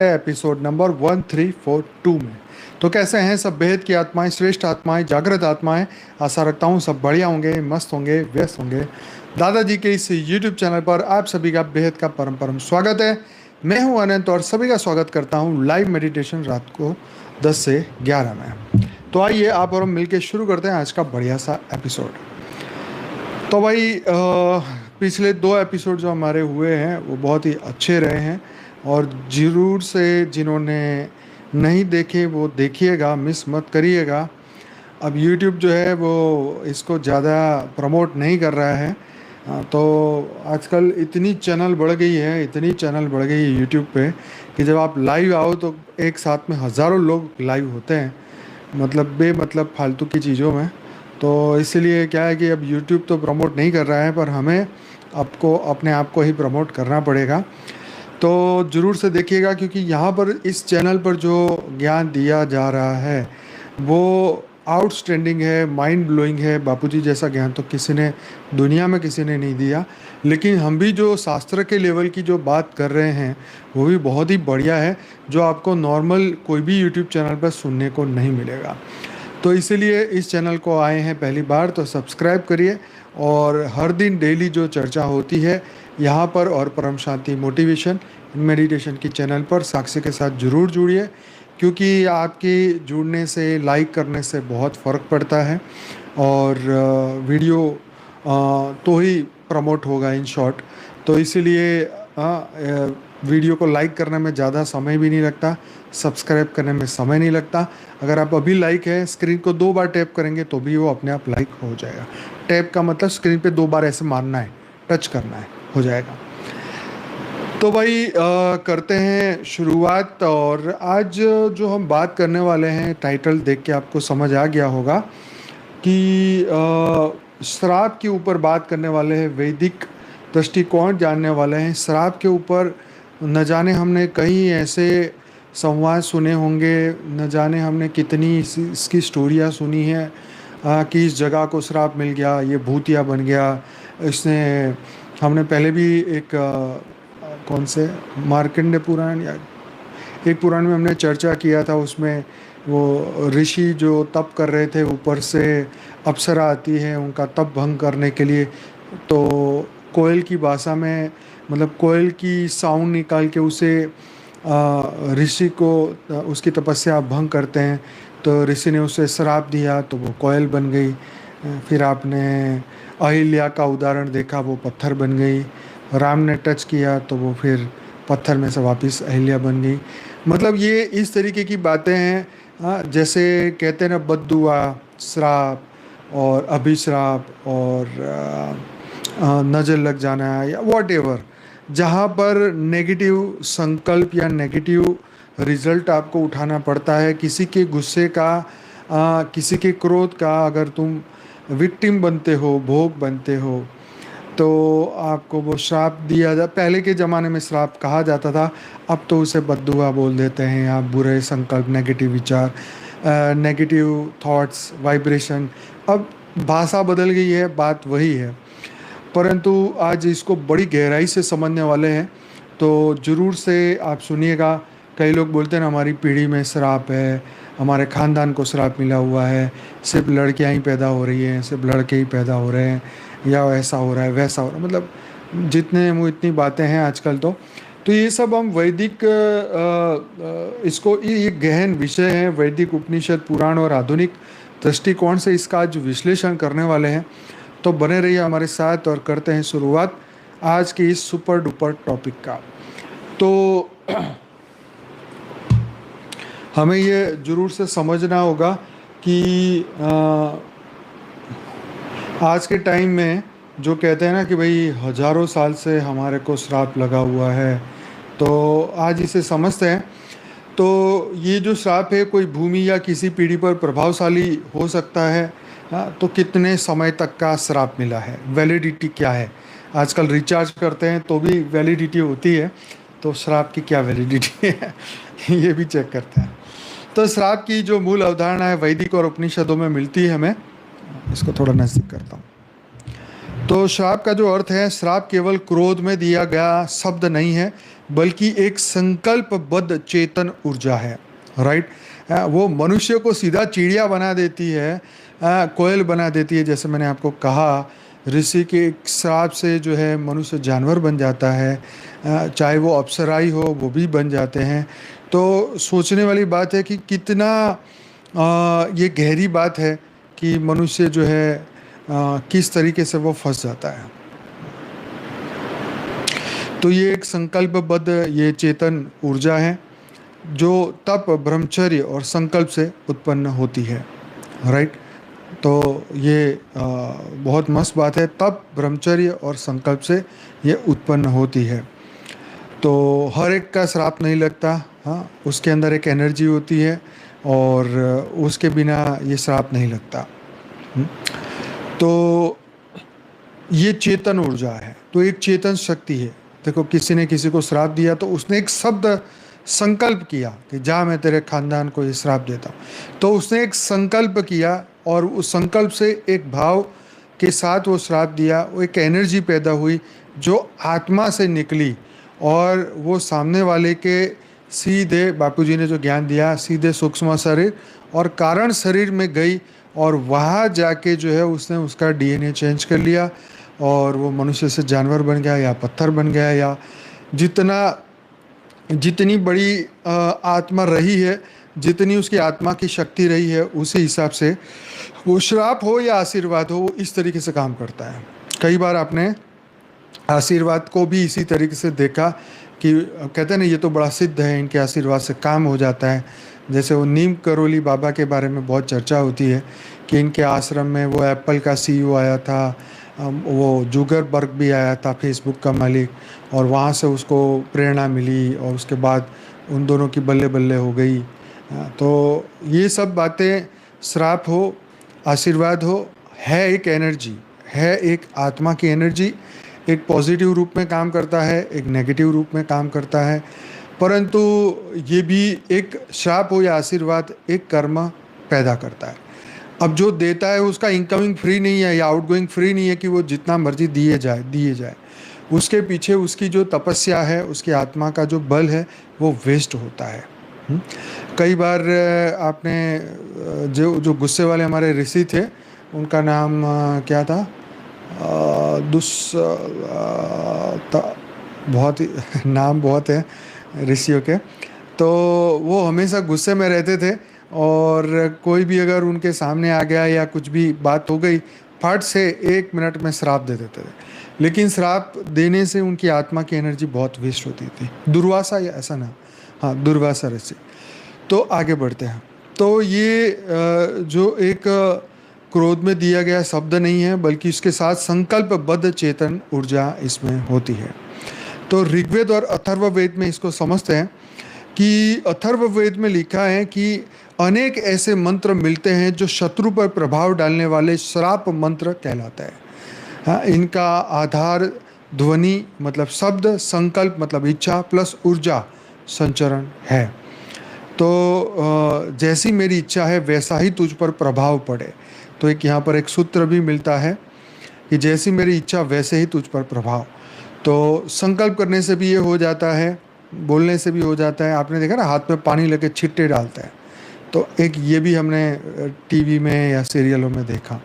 Episode number 1342 में। तो कैसे हैं सब बेहद की आत्माएं, श्रेष्ठ आत्माएं, जागृत आत्माएं। आशा रखता हूं सब बढ़िया होंगे, मस्त होंगे, व्यस्त होंगे। दादाजी के इस यूट्यूब चैनल पर आप सभी का बेहद का परम परम स्वागत है। मैं हूं अनंत और सभी का स्वागत करता हूं लाइव मेडिटेशन रात को 10 से 11 में। तो आइए आप और हम मिलकर शुरू करते हैं आज का बढ़िया सा एपिसोड। तो भाई पिछले दो एपिसोड जो हमारे हुए हैं वो बहुत ही अच्छे रहे हैं और ज़रूर से जिन्होंने नहीं देखे वो देखिएगा, मिस मत करिएगा। अब YouTube जो है वो इसको ज़्यादा प्रमोट नहीं कर रहा है। तो आजकल इतनी चैनल बढ़ गई है, इतनी चैनल बढ़ गई है YouTube पे कि जब आप लाइव आओ तो एक साथ में हज़ारों लोग लाइव होते हैं, मतलब बेमतलब फालतू की चीज़ों में। तो इसीलिए क्या है कि अब YouTube तो प्रमोट नहीं कर रहा है, पर हमें आपको अपने आप को ही प्रमोट करना पड़ेगा। तो ज़रूर से देखिएगा, क्योंकि यहाँ पर इस चैनल पर जो ज्ञान दिया जा रहा है वो आउटस्टैंडिंग है, माइंड ब्लोइंग है। बापूजी जैसा ज्ञान तो किसी ने दुनिया में किसी ने नहीं दिया। लेकिन हम भी जो शास्त्र के लेवल की जो बात कर रहे हैं वो भी बहुत ही बढ़िया है, जो आपको नॉर्मल कोई भी यूट्यूब चैनल पर सुनने को नहीं मिलेगा। तो इसीलिए इस चैनल को आए हैं पहली बार तो सब्सक्राइब करिए, और हर दिन डेली जो चर्चा होती है यहाँ पर और परम शांति मोटिवेशन मेडिटेशन की चैनल पर साक्षी के साथ ज़रूर जुड़िए, क्योंकि आपके जुड़ने से, लाइक करने से बहुत फ़र्क पड़ता है। और वीडियो तो ही प्रमोट होगा इन शॉर्ट। तो इसीलिए वीडियो को लाइक करने में ज़्यादा समय भी नहीं लगता, सब्सक्राइब करने में समय नहीं लगता। अगर आप अभी लाइक है, स्क्रीन को 2 बार टैप करेंगे तो भी वो अपने आप लाइक हो जाएगा। टैप का मतलब स्क्रीन पे 2 बार ऐसे मारना है, टच करना है, हो जाएगा। तो भाई करते हैं शुरुआत। और आज जो हम बात करने वाले हैं, टाइटल देख के आपको समझ आ गया होगा कि श्राप के ऊपर बात करने वाले हैं, वैदिक दृष्टिकोण जानने वाले हैं। श्राप के ऊपर न जाने हमने कई ऐसे संवाद सुने होंगे, न जाने हमने कितनी इसकी स्टोरियाँ सुनी है कि इस जगह को श्राप मिल गया, ये भूतिया बन गया। इसने हमने पहले भी एक कौन से मार्कंडे पुराण या एक पुराण में हमने चर्चा किया था, उसमें वो ऋषि जो तप कर रहे थे, ऊपर से अप्सरा आती है उनका तप भंग करने के लिए। तो कोयल की भाषा में, मतलब कोयल की साउंड निकाल के उसे ऋषि को उसकी तपस्या भंग करते हैं। तो ऋषि ने उसे श्राप दिया तो वो कोयल बन गई। फिर आपने अहिल्या का उदाहरण देखा, वो पत्थर बन गई। राम ने टच किया तो वो फिर पत्थर में से वापस अहिल्या बन गई। मतलब ये इस तरीके की बातें हैं। जैसे कहते हैं ना, बद्दुआ, श्राप और अभिश्राप और नज़र लग जाना या वॉट एवर, जहाँ पर नेगेटिव संकल्प या नेगेटिव रिजल्ट आपको उठाना पड़ता है, किसी के गुस्से का, किसी के क्रोध का, अगर तुम विक्टिम बनते हो, भोग बनते हो, तो आपको वो श्राप दिया पहले के ज़माने में श्राप कहा जाता था, अब तो उसे बद्दुआ बोल देते हैं। आप बुरे संकल्प, नेगेटिव विचार, नेगेटिव थॉट्स, वाइब्रेशन, अब भाषा बदल गई है, बात वही है। परंतु आज इसको बड़ी गहराई से समझने वाले हैं, तो ज़रूर से आप सुनिएगा। कई लोग बोलते हैं ना, हमारी पीढ़ी में श्राप है, हमारे ख़ानदान को श्राप मिला हुआ है, सिर्फ लड़कियां ही पैदा हो रही हैं, सिर्फ लड़के ही पैदा हो रहे हैं, या ऐसा हो रहा है, वैसा हो रहा है, मतलब जितने वो इतनी बातें हैं आजकल। तो ये सब हम वैदिक इसको ये गहन विषय है, वैदिक उपनिषद, पुराण और आधुनिक दृष्टिकोण से इसका आज विश्लेषण करने वाले हैं। तो बने रहिए हमारे साथ और करते हैं शुरुआत आज के इस सुपर डुपर टॉपिक का। तो हमें ये ज़रूर से समझना होगा कि आज के टाइम में जो कहते हैं ना कि भाई हज़ारों साल से हमारे को श्राप लगा हुआ है, तो आज इसे समझते हैं। तो ये जो श्राप है, कोई भूमि या किसी पीढ़ी पर प्रभावशाली हो सकता है। तो कितने समय तक का श्राप मिला है, वैलिडिटी क्या है। आजकल रिचार्ज करते हैं तो भी वैलिडिटी होती है, तो श्राप की क्या वैलिडिटी है ये भी चेक करते हैं। तो श्राप की जो मूल अवधारणा है वैदिक और उपनिषदों में मिलती है हमें। इसको थोड़ा नज़दीक करता हूँ। तो श्राप का जो अर्थ है, श्राप केवल क्रोध में दिया गया शब्द नहीं है, बल्कि एक संकल्पबद्ध चेतन ऊर्जा है। राइट। वो मनुष्य को सीधा चिड़िया बना देती है, कोयल बना देती है। जैसे मैंने आपको कहा, ऋषि के एक श्राप से जो है मनुष्य जानवर बन जाता है, चाहे वो अप्सरा ही हो वो भी बन जाते हैं। तो सोचने वाली बात है कि कितना ये गहरी बात है कि मनुष्य जो है किस तरीके से वो फंस जाता है। तो ये एक संकल्पबद्ध ये चेतन ऊर्जा है जो तप, ब्रह्मचर्य और संकल्प से उत्पन्न होती है। राइट। तो ये बहुत मस्त बात है, तप, ब्रह्मचर्य और संकल्प से ये उत्पन्न होती है। तो हर एक का श्राप नहीं लगता। हाँ, उसके अंदर एक एनर्जी होती है और उसके बिना ये श्राप नहीं लगता। तो ये चेतन ऊर्जा है, तो एक चेतन शक्ति है। देखो, किसी ने किसी को श्राप दिया तो उसने एक शब्द संकल्प किया कि जा मैं तेरे खानदान को ये श्राप देता हूँ। तो उसने एक संकल्प किया और उस संकल्प से एक भाव के साथ वो श्राप दिया। वो एक एनर्जी पैदा हुई जो आत्मा से निकली और वो सामने वाले के सीधे, बापूजी ने जो ज्ञान दिया, सीधे सूक्ष्म शरीर और कारण शरीर में गई और वहाँ जाके जो है उसने उसका डीएनए चेंज कर लिया और वो मनुष्य से जानवर बन गया या पत्थर बन गया, या जितनी बड़ी आत्मा रही है, जितनी उसकी आत्मा की शक्ति रही है, उसी हिसाब से वो श्राप हो या आशीर्वाद हो, वो इस तरीके से काम करता है। कई बार आपने आशीर्वाद को भी इसी तरीके से देखा कि कहते हैं ना, ये तो बड़ा सिद्ध है, इनके आशीर्वाद से काम हो जाता है। जैसे वो नीम करोली बाबा के बारे में बहुत चर्चा होती है कि इनके आश्रम में वो एप्पल का सीईओ आया था, वो जुगरबर्ग भी आया था, फेसबुक का मालिक, और वहाँ से उसको प्रेरणा मिली और उसके बाद उन दोनों की बल्ले बल्ले हो गई। तो ये सब बातें, श्राप हो, आशीर्वाद हो, है एक एनर्जी, है एक आत्मा की एनर्जी। एक पॉजिटिव रूप में काम करता है, एक नेगेटिव रूप में काम करता है। परंतु ये भी एक श्राप हो या आशीर्वाद एक कर्म पैदा करता है। अब जो देता है उसका इनकमिंग फ्री नहीं है या आउटगोइंग फ्री नहीं है कि वो जितना मर्जी दिए जाए। उसके पीछे उसकी जो तपस्या है, उसकी आत्मा का जो बल है, वो वेस्ट होता है। कई बार आपने जो गुस्से वाले हमारे ऋषि थे, उनका नाम क्या था, बहुत ही नाम बहुत है ऋषियों के। तो वो हमेशा गुस्से में रहते थे और कोई भी अगर उनके सामने आ गया या कुछ भी बात हो गई, फट से 1 मिनट में श्राप दे देते थे। लेकिन श्राप देने से उनकी आत्मा की एनर्जी बहुत वेस्ट होती थी। दुर्वासा, या ऐसा ना, हाँ, दुर्वासा ऋषि। तो आगे बढ़ते हैं। तो ये जो एक क्रोध में दिया गया शब्द नहीं है, बल्कि इसके साथ संकल्पबद्ध चेतन ऊर्जा इसमें होती है। तो ऋग्वेद और अथर्ववेद में इसको समझते हैं कि अथर्ववेद में लिखा है कि अनेक ऐसे मंत्र मिलते हैं जो शत्रु पर प्रभाव डालने वाले श्राप मंत्र कहलाता है। हाँ, इनका आधार ध्वनि मतलब शब्द, संकल्प मतलब इच्छा, प्लस ऊर्जा संचरण है। तो जैसी मेरी इच्छा है वैसा ही तुझ पर प्रभाव पड़े। तो एक यहाँ पर एक सूत्र भी मिलता है कि जैसी मेरी इच्छा वैसे ही तुझ पर प्रभाव। तो संकल्प करने से भी ये हो जाता है, बोलने से भी हो जाता है। आपने देखा ना, हाथ में पानी लेके छिट्टे डालता है। तो एक ये भी हमने टीवी में या सीरियलों में देखा।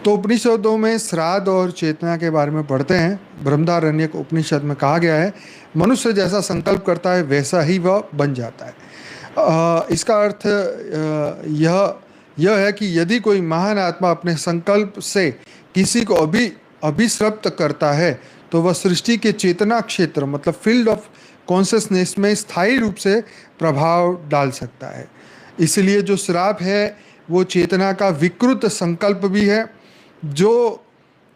तो उपनिषदों में श्राद्ध और चेतना के बारे में पढ़ते हैं। बृहदारण्यक उपनिषद में कहा गया है, मनुष्य जैसा संकल्प करता है वैसा ही वह बन जाता है। इसका अर्थ यह है कि यदि कोई महान आत्मा अपने संकल्प से किसी को अभिश्रप्त करता है तो वह सृष्टि के चेतना क्षेत्र मतलब फील्ड ऑफ कॉन्शियसनेस में स्थायी रूप से प्रभाव डाल सकता है। इसलिए जो श्राप है वो चेतना का विकृत संकल्प भी है, जो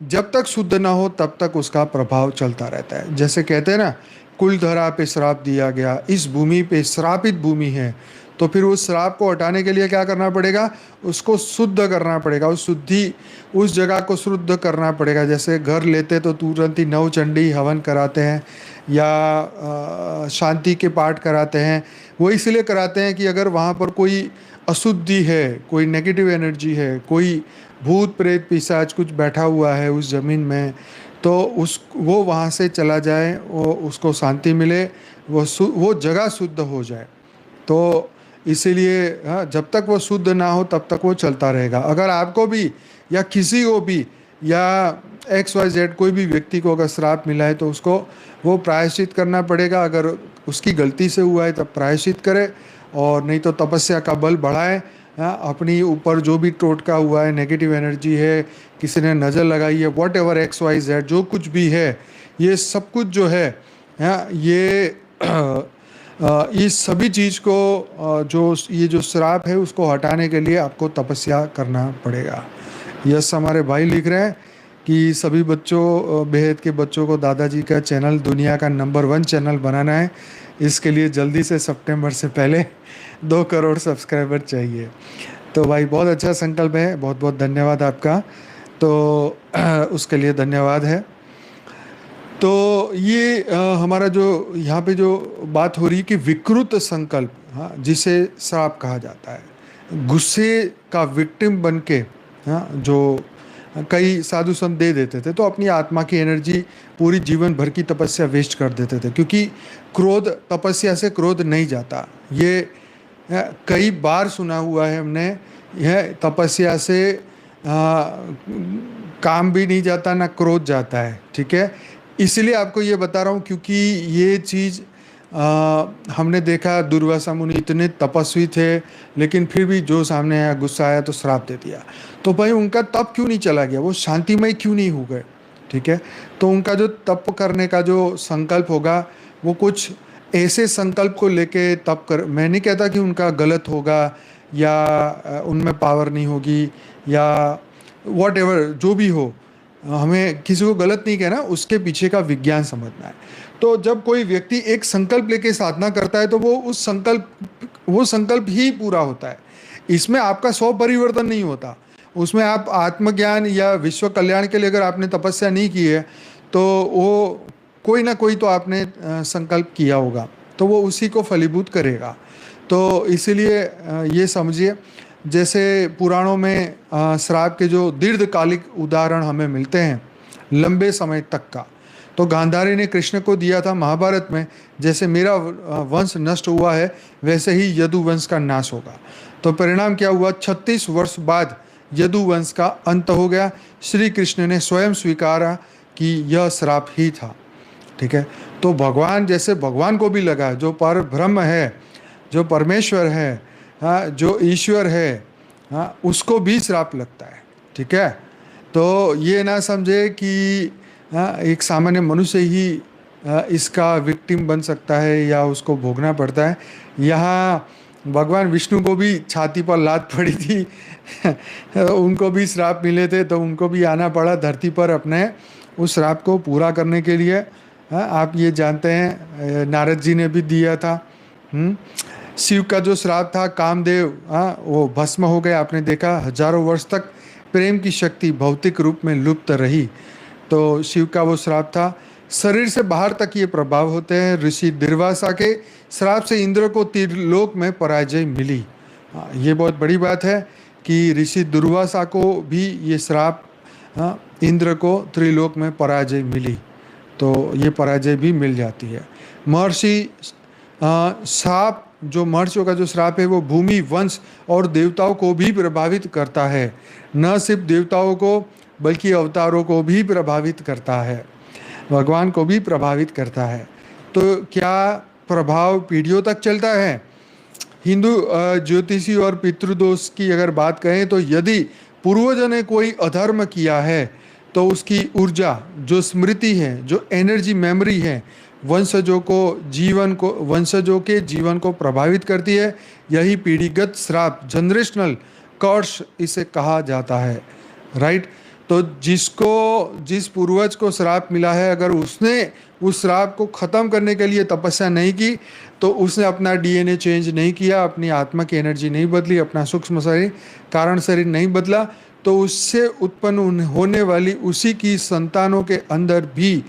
जब तक शुद्ध ना हो तब तक उसका प्रभाव चलता रहता है। जैसे कहते हैं ना, कुलधरा पे श्राप दिया गया, इस भूमि पे श्रापित भूमि है, तो फिर उस श्राप को हटाने के लिए क्या करना पड़ेगा, उसको शुद्ध करना पड़ेगा, उस जगह को शुद्ध करना पड़ेगा। जैसे घर लेते तो तुरंत ही नवचंडी हवन कराते हैं या शांति के पाठ कराते हैं। वो इसलिए कराते हैं कि अगर वहाँ पर कोई अशुद्धि है, कोई नेगेटिव एनर्जी है, कोई भूत प्रेत पिशाच कुछ बैठा हुआ है उस ज़मीन में, तो वो वहाँ से चला जाए, वो उसको शांति मिले, वो जगह शुद्ध हो जाए। तो इसीलिए हाँ, जब तक वो शुद्ध ना हो तब तक वो चलता रहेगा। अगर आपको भी या किसी को भी या XYZ कोई भी व्यक्ति को अगर श्राप मिला है तो उसको वो प्रायश्चित करना पड़ेगा। अगर उसकी गलती से हुआ है तब प्रायश्चित करे, और नहीं तो तपस्या का बल बढ़ाए। हाँ, अपनी ऊपर जो भी टोटका हुआ है, नेगेटिव एनर्जी है, किसी ने नज़र लगाई है, वॉट एवर XYZ जो कुछ भी है, ये सब कुछ जो है, हाँ, ये इस सभी चीज़ को ये जो श्राप है उसको हटाने के लिए आपको तपस्या करना पड़ेगा। यस, हमारे भाई लिख रहे हैं कि सभी बच्चों, बेहद के बच्चों को दादाजी का चैनल दुनिया का नंबर 1 चैनल बनाना है। इसके लिए जल्दी से सितंबर से पहले 2 करोड़ सब्सक्राइबर चाहिए। तो भाई बहुत अच्छा संकल्प है, बहुत बहुत धन्यवाद आपका। तो उसके लिए धन्यवाद है। तो ये हमारा जो यहाँ पे जो बात हो रही है कि विकृत संकल्प, हाँ, जिसे श्राप कहा जाता है, गुस्से का विक्टिम बन के, हाँ, जो कई साधु संत दे देते थे, तो अपनी आत्मा की एनर्जी पूरी जीवन भर की तपस्या वेस्ट कर देते थे, क्योंकि क्रोध, तपस्या से क्रोध नहीं जाता। ये कई बार सुना हुआ है हमने, यह तपस्या से काम भी नहीं जाता, ना क्रोध जाता है। ठीक है, इसलिए आपको ये बता रहा हूँ, क्योंकि ये चीज़ हमने देखा, दुर्वासा मुनि इतने तपस्वी थे, लेकिन फिर भी जो सामने आया, गुस्सा आया तो श्राप दे दिया। तो भाई उनका तप क्यों नहीं चला गया, वो शांतिमय क्यों नहीं हो गए? ठीक है, तो उनका जो तप करने का जो संकल्प होगा, वो कुछ ऐसे संकल्प को लेके तप कर, मैं नहीं कहता कि उनका गलत होगा या उनमें पावर नहीं होगी या वॉट एवर जो भी हो, हमें किसी को गलत नहीं कहना, उसके पीछे का विज्ञान समझना है। तो जब कोई व्यक्ति एक संकल्प लेके साधना करता है तो वो संकल्प ही पूरा होता है। इसमें आपका 100 परिवर्तन नहीं होता। उसमें आप आत्मज्ञान या विश्व कल्याण के लिए अगर आपने तपस्या नहीं की है तो वो कोई ना कोई तो आपने संकल्प किया होगा, तो वो उसी को फलीभूत करेगा। तो इसीलिए ये समझिए, जैसे पुराणों में श्राप के जो दीर्घकालिक उदाहरण हमें मिलते हैं लंबे समय तक का, तो गांधारी ने कृष्ण को दिया था महाभारत में, जैसे मेरा वंश नष्ट हुआ है वैसे ही यदु वंश का नाश होगा। तो परिणाम क्या हुआ, 36 वर्ष बाद यदु वंश का अंत हो गया। श्री कृष्ण ने स्वयं स्वीकारा कि यह श्राप ही था। ठीक है, तो भगवान, जैसे भगवान को भी लगा, जो पर ब्रह्म है, जो परमेश्वर है, हाँ, जो ईश्वर है, हाँ, उसको भी श्राप लगता है। ठीक है, तो ये ना समझे कि हाँ, एक सामान्य मनुष्य ही इसका विक्टिम बन सकता है या उसको भोगना पड़ता है। यहाँ भगवान विष्णु को भी छाती पर लात पड़ी थी उनको भी श्राप मिले थे, तो उनको भी आना पड़ा धरती पर अपने उस श्राप को पूरा करने के लिए। हाँ, आप ये जानते हैं, नारद जी ने भी दिया था। शिव का जो श्राप था, कामदेव, हाँ, वो भस्म हो गए। आपने देखा, हजारों वर्ष तक प्रेम की शक्ति भौतिक रूप में लुप्त रही। तो शिव का वो श्राप था। शरीर से बाहर तक ये प्रभाव होते हैं। ऋषि दुर्वासा के श्राप से इंद्र को त्रिलोक में पराजय मिली। ये बहुत बड़ी बात है कि ऋषि दुर्वासा को भी ये श्राप, इंद्र को त्रिलोक में पराजय मिली, तो ये पराजय भी मिल जाती है। महर्षि श्राप, जो महर्षियों का जो श्राप है वो भूमि, वंश और देवताओं को भी प्रभावित करता है। न सिर्फ देवताओं को बल्कि अवतारों को भी प्रभावित करता है, भगवान को भी प्रभावित करता है। तो क्या प्रभाव पीढ़ियों तक चलता है? हिंदू ज्योतिषी और पितृदोष की अगर बात करें तो यदि पूर्वजों ने कोई अधर्म किया है तो उसकी ऊर्जा, जो स्मृति है, जो एनर्जी, मेमोरी है, वंशजों के जीवन को प्रभावित करती है। यही पीढ़ीगत श्राप, जनरेशनल कर्स इसे कहा जाता है। राइट, तो जिस पूर्वज को श्राप मिला है, अगर उसने उस श्राप को ख़त्म करने के लिए तपस्या नहीं की, तो उसने अपना DNA चेंज नहीं किया, अपनी आत्मा की एनर्जी नहीं बदली, अपना सूक्ष्म शरीर, कारण शरीर नहीं बदला, तो उससे उत्पन्न होने वाली उसी की संतानों के अंदर भी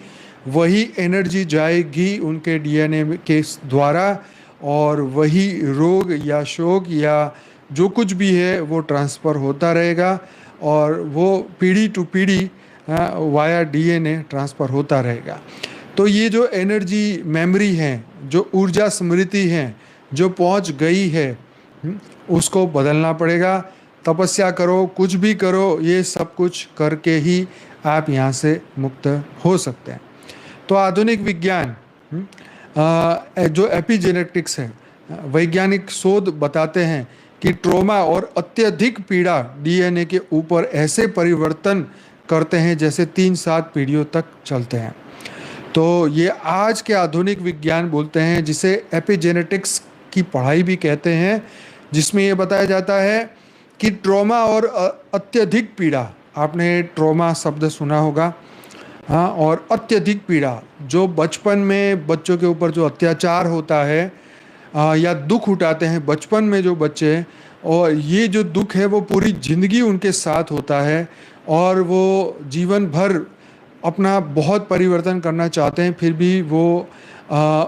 वही एनर्जी जाएगी उनके DNA के द्वारा, और वही रोग या शोक या जो कुछ भी है वो ट्रांसफ़र होता रहेगा। और वो पीढ़ी टू पीढ़ी वाया डीएनए ट्रांसफ़र होता रहेगा। तो ये जो एनर्जी मेमोरी है, जो ऊर्जा स्मृति है, जो पहुंच गई है, उसको बदलना पड़ेगा। तपस्या करो, कुछ भी करो, ये सब कुछ करके ही आप यहाँ से मुक्त हो सकते हैं। तो आधुनिक विज्ञान जो एपिजेनेटिक्स है, वैज्ञानिक शोध बताते हैं कि ट्रॉमा और अत्यधिक पीड़ा डीएनए के ऊपर ऐसे परिवर्तन करते हैं जैसे 3-7 पीढ़ियों तक चलते हैं। तो ये आज के आधुनिक विज्ञान बोलते हैं, जिसे एपिजेनेटिक्स की पढ़ाई भी कहते हैं, जिसमें ये बताया जाता है कि ट्रॉमा और अत्यधिक पीड़ा, आपने ट्रॉमा शब्द सुना होगा, हाँ, और अत्यधिक पीड़ा जो बचपन में बच्चों के ऊपर जो अत्याचार होता है या दुख उठाते हैं बचपन में जो बच्चे, और ये जो दुख है वो पूरी ज़िंदगी उनके साथ होता है और वो जीवन भर अपना बहुत परिवर्तन करना चाहते हैं, फिर भी वो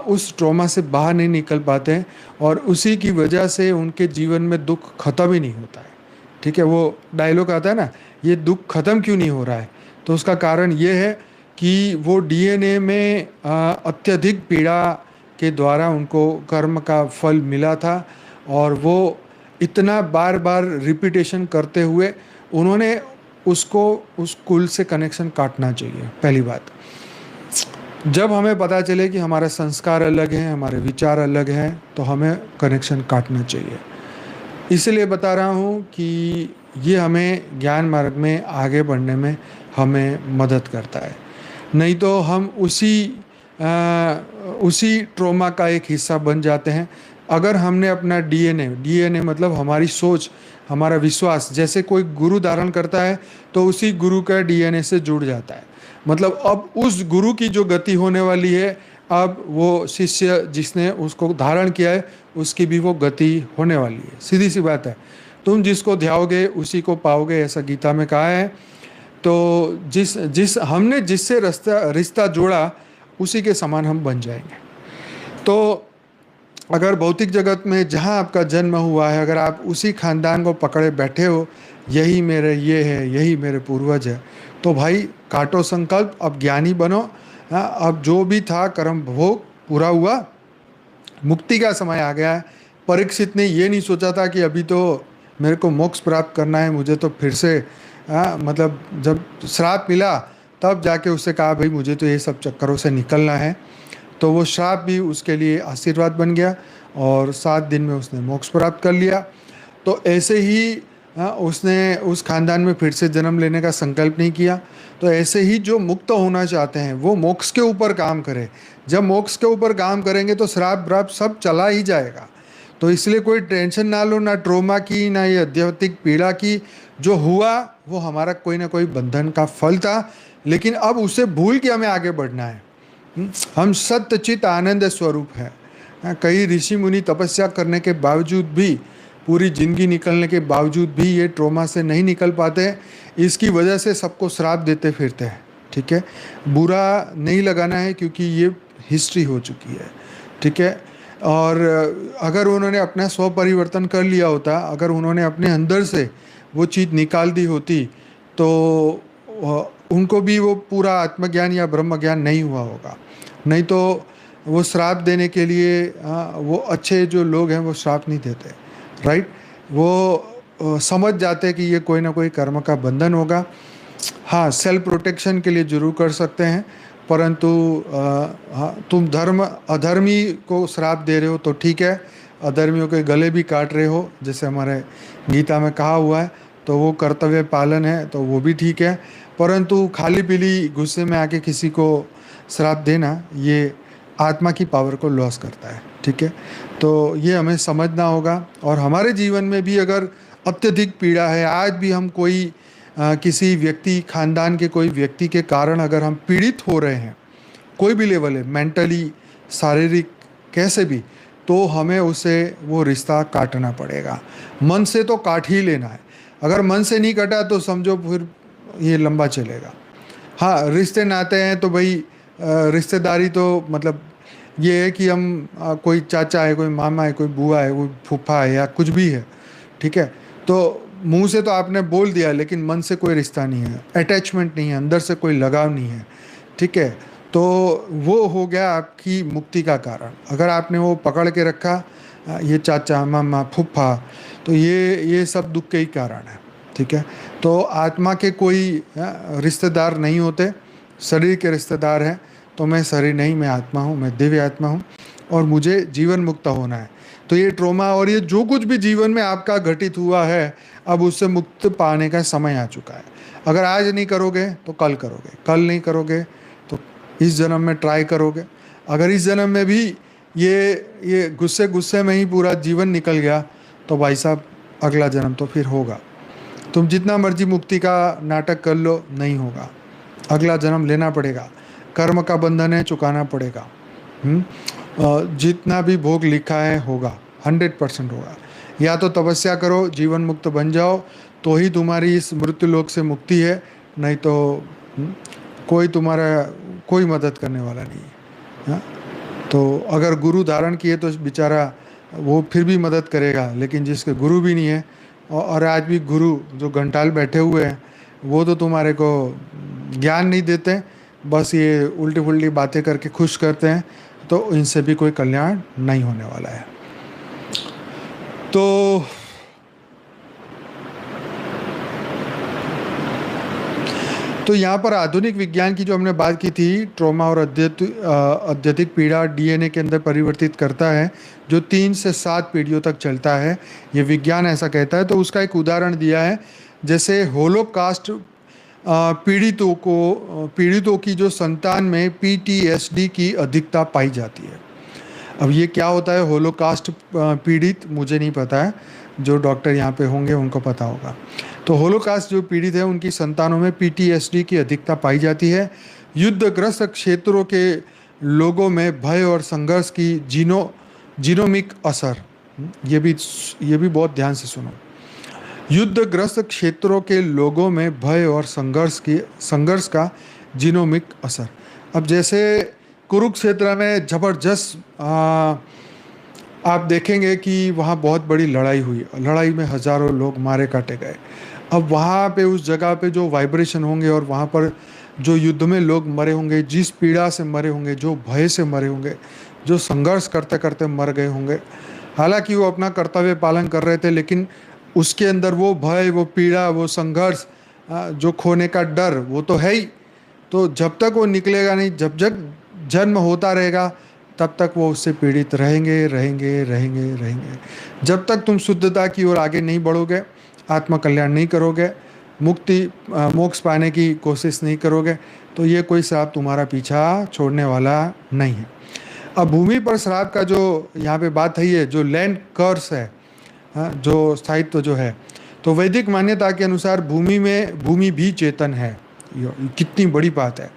उस ट्रॉमा से बाहर नहीं निकल पाते हैं और उसी की वजह से उनके जीवन में दुख ख़त्म ही नहीं होता है। ठीक है, वो डायलॉग आता है ना, ये दुख ख़त्म क्यों नहीं हो रहा है, तो उसका कारण ये है कि वो डीएनए में अत्यधिक पीड़ा के द्वारा उनको कर्म का फल मिला था और वो इतना बार बार रिपीटेशन करते हुए उन्होंने उसको उस कुल से कनेक्शन काटना चाहिए। पहली बात, जब हमें पता चले कि हमारा संस्कार अलग है, हमारे विचार अलग हैं, तो हमें कनेक्शन काटना चाहिए। इसलिए बता रहा हूँ कि ये हमें ज्ञान मार्ग में आगे बढ़ने में हमें मदद करता है। नहीं तो हम उसी ट्रॉमा का एक हिस्सा बन जाते हैं। अगर हमने अपना डीएनए मतलब हमारी सोच, हमारा विश्वास, जैसे कोई गुरु धारण करता है तो उसी गुरु का डीएनए से जुड़ जाता है। मतलब अब उस गुरु की जो गति होने वाली है, अब वो शिष्य जिसने उसको धारण किया है उसकी भी वो गति होने वाली है। सीधी सी बात है, तुम जिसको ध्याओगे उसी को पाओगे, ऐसा गीता में कहा है। तो हमने जिससे रिश्ता जोड़ा उसी के समान हम बन जाएंगे। तो अगर भौतिक जगत में जहाँ आपका जन्म हुआ है, अगर आप उसी खानदान को पकड़े बैठे हो, यही मेरे ये है, यही मेरे पूर्वज है, तो भाई काटो संकल्प, अब ज्ञानी बनो। हाँ, अब जो भी था कर्म भोग पूरा हुआ, मुक्ति का समय आ गया है। परीक्षित ने ये नहीं सोचा था कि अभी तो मेरे को मोक्ष प्राप्त करना है, मुझे तो फिर से मतलब जब श्राप मिला तब जाके उससे कहा भाई मुझे तो ये सब चक्करों से निकलना है। तो वो श्राप भी उसके लिए आशीर्वाद बन गया और 7 दिन में उसने मोक्ष प्राप्त कर लिया। तो ऐसे ही उसने उस खानदान में फिर से जन्म लेने का संकल्प नहीं किया। तो ऐसे ही जो मुक्त होना चाहते हैं वो मोक्ष के ऊपर काम करें। जब मोक्ष के ऊपर काम करेंगे तो श्राप व्राप सब चला ही जाएगा। तो इसलिए कोई टेंशन ना लो, ना ट्रोमा की, ना ये आध्यात्मिक पीड़ा की। जो हुआ वो हमारा कोई ना कोई बंधन का फल था, लेकिन अब उसे भूल के हमें आगे बढ़ना है। हम सत्यचित आनंद स्वरूप हैं। कई ऋषि मुनि तपस्या करने के बावजूद भी, पूरी जिंदगी निकलने के बावजूद भी ये ट्रोमा से नहीं निकल पाते। इसकी वजह से सबको श्राप देते फिरते हैं। ठीक है, बुरा नहीं लगाना है क्योंकि ये हिस्ट्री हो चुकी है। ठीक है, और अगर उन्होंने अपना स्व परिवर्तन कर लिया होता, अगर उन्होंने अपने अंदर से वो चीज़ निकाल दी होती, तो उनको भी वो पूरा आत्मज्ञान या ब्रह्म ज्ञान नहीं हुआ होगा। नहीं तो वो श्राप देने के लिए वो अच्छे जो लोग हैं वो श्राप नहीं देते, राइट। वो समझ जाते कि ये कोई ना कोई कर्म का बंधन होगा। हाँ, सेल्फ प्रोटेक्शन के लिए जरूर कर सकते हैं, परंतु हाँ, तुम अधर्मी को श्राप दे रहे हो तो ठीक है, अधर्मियों के गले भी काट रहे हो जैसे हमारे गीता में कहा हुआ है, तो वो कर्तव्य पालन है, तो वो भी ठीक है। परंतु खाली पीली गुस्से में आके किसी को श्राप देना, ये आत्मा की पावर को लॉस करता है। ठीक है, तो ये हमें समझना होगा। और हमारे जीवन में भी अगर अत्यधिक पीड़ा है, आज भी हम कोई किसी व्यक्ति, खानदान के कोई व्यक्ति के कारण अगर हम पीड़ित हो रहे हैं, कोई भी लेवल है, मेंटली, शारीरिक, कैसे भी, तो हमें उसे वो रिश्ता काटना पड़ेगा। मन से तो काट ही लेना है। अगर मन से नहीं कटा तो समझो फिर ये लंबा चलेगा। हाँ, रिश्ते नाते हैं तो भाई रिश्तेदारी तो मतलब ये है कि हम कोई चाचा है, कोई मामा है, कोई बुआ है, कोई फूफा है या कुछ भी है, ठीक है, तो मुंह से तो आपने बोल दिया लेकिन मन से कोई रिश्ता नहीं है, अटैचमेंट नहीं है, अंदर से कोई लगाव नहीं है, ठीक है, तो वो हो गया आपकी मुक्ति का कारण। अगर आपने वो पकड़ के रखा, ये चाचा मामा फूफा, तो ये सब दुख के ही कारण है, ठीक है। तो आत्मा के कोई रिश्तेदार नहीं होते, शरीर के रिश्तेदार हैं। तो मैं शरीर नहीं, मैं आत्मा हूँ, मैं दिव्य आत्मा हूँ और मुझे जीवन मुक्त होना है। तो ये ट्रॉमा और ये जो कुछ भी जीवन में आपका घटित हुआ है, अब उससे मुक्त पाने का समय आ चुका है। अगर आज नहीं करोगे तो कल करोगे, कल नहीं करोगे तो इस जन्म में ट्राई करोगे। अगर इस जन्म में भी ये गुस्से में ही पूरा जीवन निकल गया तो भाई साहब अगला जन्म तो फिर होगा। तुम जितना मर्जी मुक्ति का नाटक कर लो, नहीं होगा, अगला जन्म लेना पड़ेगा। कर्म का बंधन है, चुकाना पड़ेगा। जितना भी भोग लिखा है होगा, 100% होगा। या तो तपस्या करो, जीवन मुक्त बन जाओ, तो ही तुम्हारी इस मृत्यु लोक से मुक्ति है, नहीं तो कोई मदद करने वाला नहीं है। हाँ? तो अगर गुरु धारण किए तो बेचारा वो फिर भी मदद करेगा, लेकिन जिसके गुरु भी नहीं है, और आज भी गुरु जो घंटाल बैठे हुए हैं वो तो तुम्हारे को ज्ञान नहीं देते, बस ये उल्टी फुल्टी बातें करके खुश करते हैं, तो इनसे भी कोई कल्याण नहीं होने वाला है। तो यहाँ पर आधुनिक विज्ञान की जो हमने बात की थी, ट्रॉमा और अत्यधिक पीड़ा डीएनए के अंदर परिवर्तित करता है, जो 3 से 7 पीढ़ियों तक चलता है, ये विज्ञान ऐसा कहता है। तो उसका एक उदाहरण दिया है, जैसे होलोकास्ट पीड़ितों की जो संतान में पीटीएसडी की अधिकता पाई जाती है। अब ये क्या होता है होलोकास्ट पीड़ित, मुझे नहीं पता है, जो डॉक्टर यहाँ पे होंगे उनको पता होगा। तो होलोकास्ट जो पीड़ित है उनकी संतानों में पीटीएसडी की अधिकता पाई जाती है। युद्धग्रस्त क्षेत्रों के लोगों में भय और संघर्ष की जीनोमिक असर, ये भी बहुत ध्यान से सुनो। युद्धग्रस्त क्षेत्रों के लोगों में भय और संघर्ष का जीनोमिक असर। अब जैसे कुरुक्षेत्र में जबरदस्त आप देखेंगे कि वहाँ बहुत बड़ी लड़ाई हुई, लड़ाई में हजारों लोग मारे काटे गए। अब वहाँ पे उस जगह पे जो वाइब्रेशन होंगे और वहाँ पर जो युद्ध में लोग मरे होंगे, जिस पीड़ा से मरे होंगे, जो भय से मरे होंगे, जो संघर्ष करते करते मर गए होंगे, हालांकि वो अपना कर्तव्य पालन कर रहे थे, लेकिन उसके अंदर वो भय, वो पीड़ा, वो संघर्ष, जो खोने का डर, वो तो है ही। तो जब तक वो निकलेगा नहीं, जब जब जन्म होता रहेगा, तब तक वो उससे पीड़ित रहेंगे। जब तक तुम शुद्धता की ओर आगे नहीं बढ़ोगे, आत्म कल्याण नहीं करोगे, मोक्ष पाने की कोशिश नहीं करोगे, तो ये कोई श्राप तुम्हारा पीछा छोड़ने वाला नहीं है। अब भूमि पर श्राप का जो यहाँ पे बात है, जो लैंड कर्स है, जो स्थायित्व जो है, तो वैदिक मान्यता के अनुसार भूमि भी चेतन है। कितनी बड़ी बात है,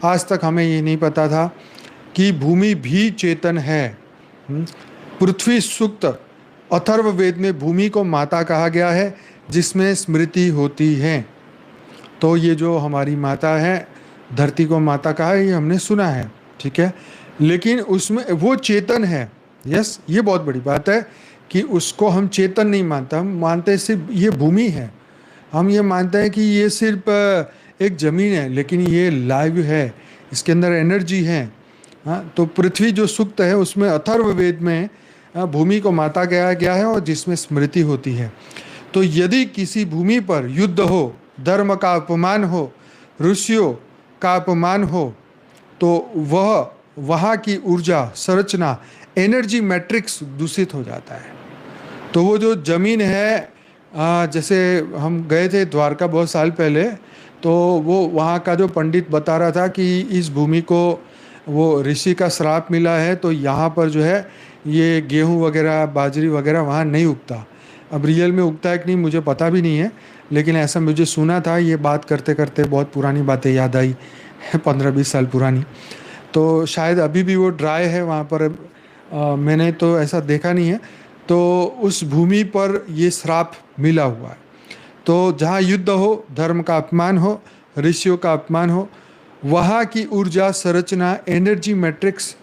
आज तक हमें ये नहीं पता था कि भूमि भी चेतन है। पृथ्वी सूक्त अथर्ववेद में भूमि को माता कहा गया है, जिसमें स्मृति होती है। तो ये जो हमारी माता है, धरती को माता कहा है, ये हमने सुना है, ठीक है, लेकिन उसमें वो चेतन है। यस, ये बहुत बड़ी बात है कि उसको हम चेतन नहीं मानते, हम मानते सिर्फ ये भूमि है। हम ये मानते हैं कि ये सिर्फ एक ज़मीन है, लेकिन ये लाइव है, इसके अंदर एनर्जी है। हाँ, तो पृथ्वी जो सूक्त है उसमें अथर्ववेद में भूमि को माता कहा गया है, और जिसमें स्मृति होती है। तो यदि किसी भूमि पर युद्ध हो, धर्म का अपमान हो, ऋषियों का अपमान हो, तो वहाँ की ऊर्जा, संरचना, एनर्जी मैट्रिक्स दूषित हो जाता है। तो वो जो ज़मीन है, जैसे हम गए थे द्वारका बहुत साल पहले, तो वो वहाँ का जो पंडित बता रहा था कि इस भूमि को वो ऋषि का श्राप मिला है, तो यहाँ पर जो है ये गेहूँ वगैरह, बाजरी वगैरह वहाँ नहीं उगता। अब रियल में उगता है कि नहीं मुझे पता भी नहीं है, लेकिन ऐसा मुझे सुना था। ये बात करते करते बहुत पुरानी बातें याद आई, 15-20 साल पुरानी। तो शायद अभी भी वो ड्राई है वहाँ पर, मैंने तो ऐसा देखा नहीं है। तो उस भूमि पर ये श्राप मिला हुआ है। तो जहाँ युद्ध हो, धर्म का अपमान हो, ऋषियों का अपमान हो, वहाँ की ऊर्जा, संरचना, एनर्जी मैट्रिक्स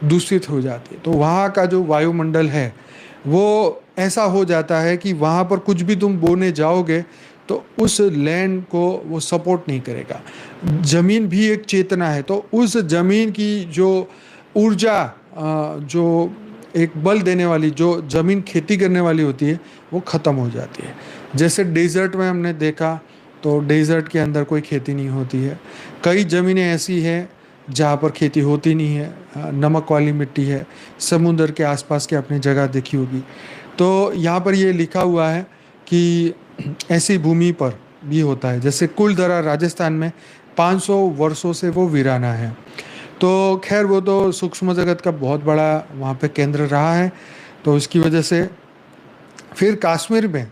दूषित हो जाती है। तो वहाँ का जो वायुमंडल है, वो ऐसा हो जाता है कि वहाँ पर कुछ भी तुम बोने जाओगे तो उस लैंड को वो सपोर्ट नहीं करेगा। जमीन भी एक चेतना है, तो उस जमीन की जो ऊर्जा, जो एक बल देने वाली जो जमीन खेती करने वाली होती है, वो ख़त्म हो जाती है। जैसे डेजर्ट में हमने देखा, तो डेजर्ट के अंदर कोई खेती नहीं होती है। कई ज़मीनें ऐसी हैं जहाँ पर खेती होती नहीं है, नमक वाली मिट्टी है, समुंदर के आसपास के अपनी जगह देखी होगी। तो यहाँ पर ये लिखा हुआ है कि ऐसी भूमि पर भी होता है। जैसे कुलधरा राजस्थान में 500 वर्षों से वो वीराना है। तो खैर वो तो सूक्ष्म जगत का बहुत बड़ा वहाँ पे केंद्र रहा है, तो उसकी वजह से फिर कश्मीर में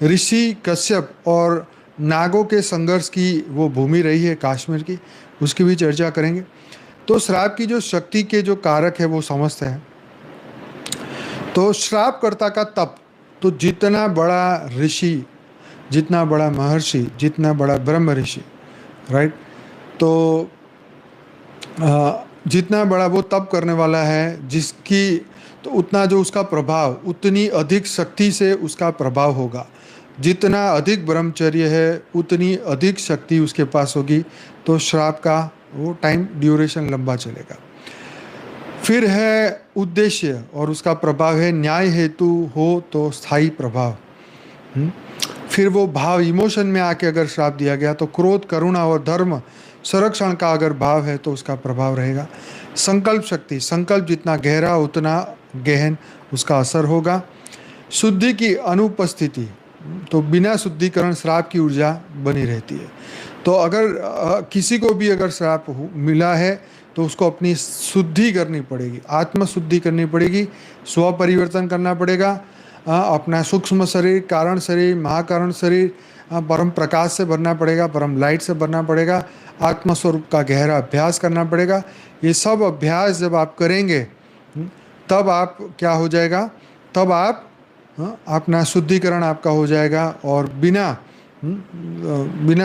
ऋषि कश्यप और नागों के संघर्ष की वो भूमि रही है कश्मीर की, उसकी भी चर्चा करेंगे। तो श्राप की जो शक्ति के जो कारक है वो समझते हैं। तो श्रापकर्ता का तप, तो जितना बड़ा ऋषि, जितना बड़ा महर्षि, जितना बड़ा ब्रह्म ऋषि, राइट, तो जितना बड़ा वो तप करने वाला है जिसकी, तो उतना जो उसका प्रभाव, उतनी अधिक शक्ति से उसका प्रभाव होगा। जितना अधिक ब्रह्मचर्य है उतनी अधिक शक्ति उसके पास होगी, तो श्राप का वो टाइम ड्यूरेशन लंबा चलेगा। फिर है उद्देश्य और उसका प्रभाव है न्याय हेतु हो तो स्थायी प्रभाव। फिर वो भाव, इमोशन में आके अगर श्राप दिया गया तो क्रोध, करुणा और धर्म संरक्षण का अगर भाव है तो उसका प्रभाव रहेगा। संकल्प शक्ति, संकल्प जितना गहरा उतना गहन उसका असर होगा। शुद्धि की अनुपस्थिति, तो बिना शुद्धिकरण श्राप की ऊर्जा बनी रहती है। तो अगर किसी को भी अगर श्राप मिला है तो उसको अपनी शुद्धि करनी पड़ेगी, आत्म शुद्धि करनी पड़ेगी, स्व परिवर्तन करना पड़ेगा। अपना सूक्ष्म शरीर, कारण शरीर, महाकारण शरीर परम प्रकाश से भरना पड़ेगा, परम लाइट से भरना पड़ेगा, आत्मस्वरूप का गहरा अभ्यास करना पड़ेगा। ये सब अभ्यास जब आप करेंगे तब आप क्या हो जाएगा, तब आप अपना शुद्धिकरण आपका हो जाएगा, और बिना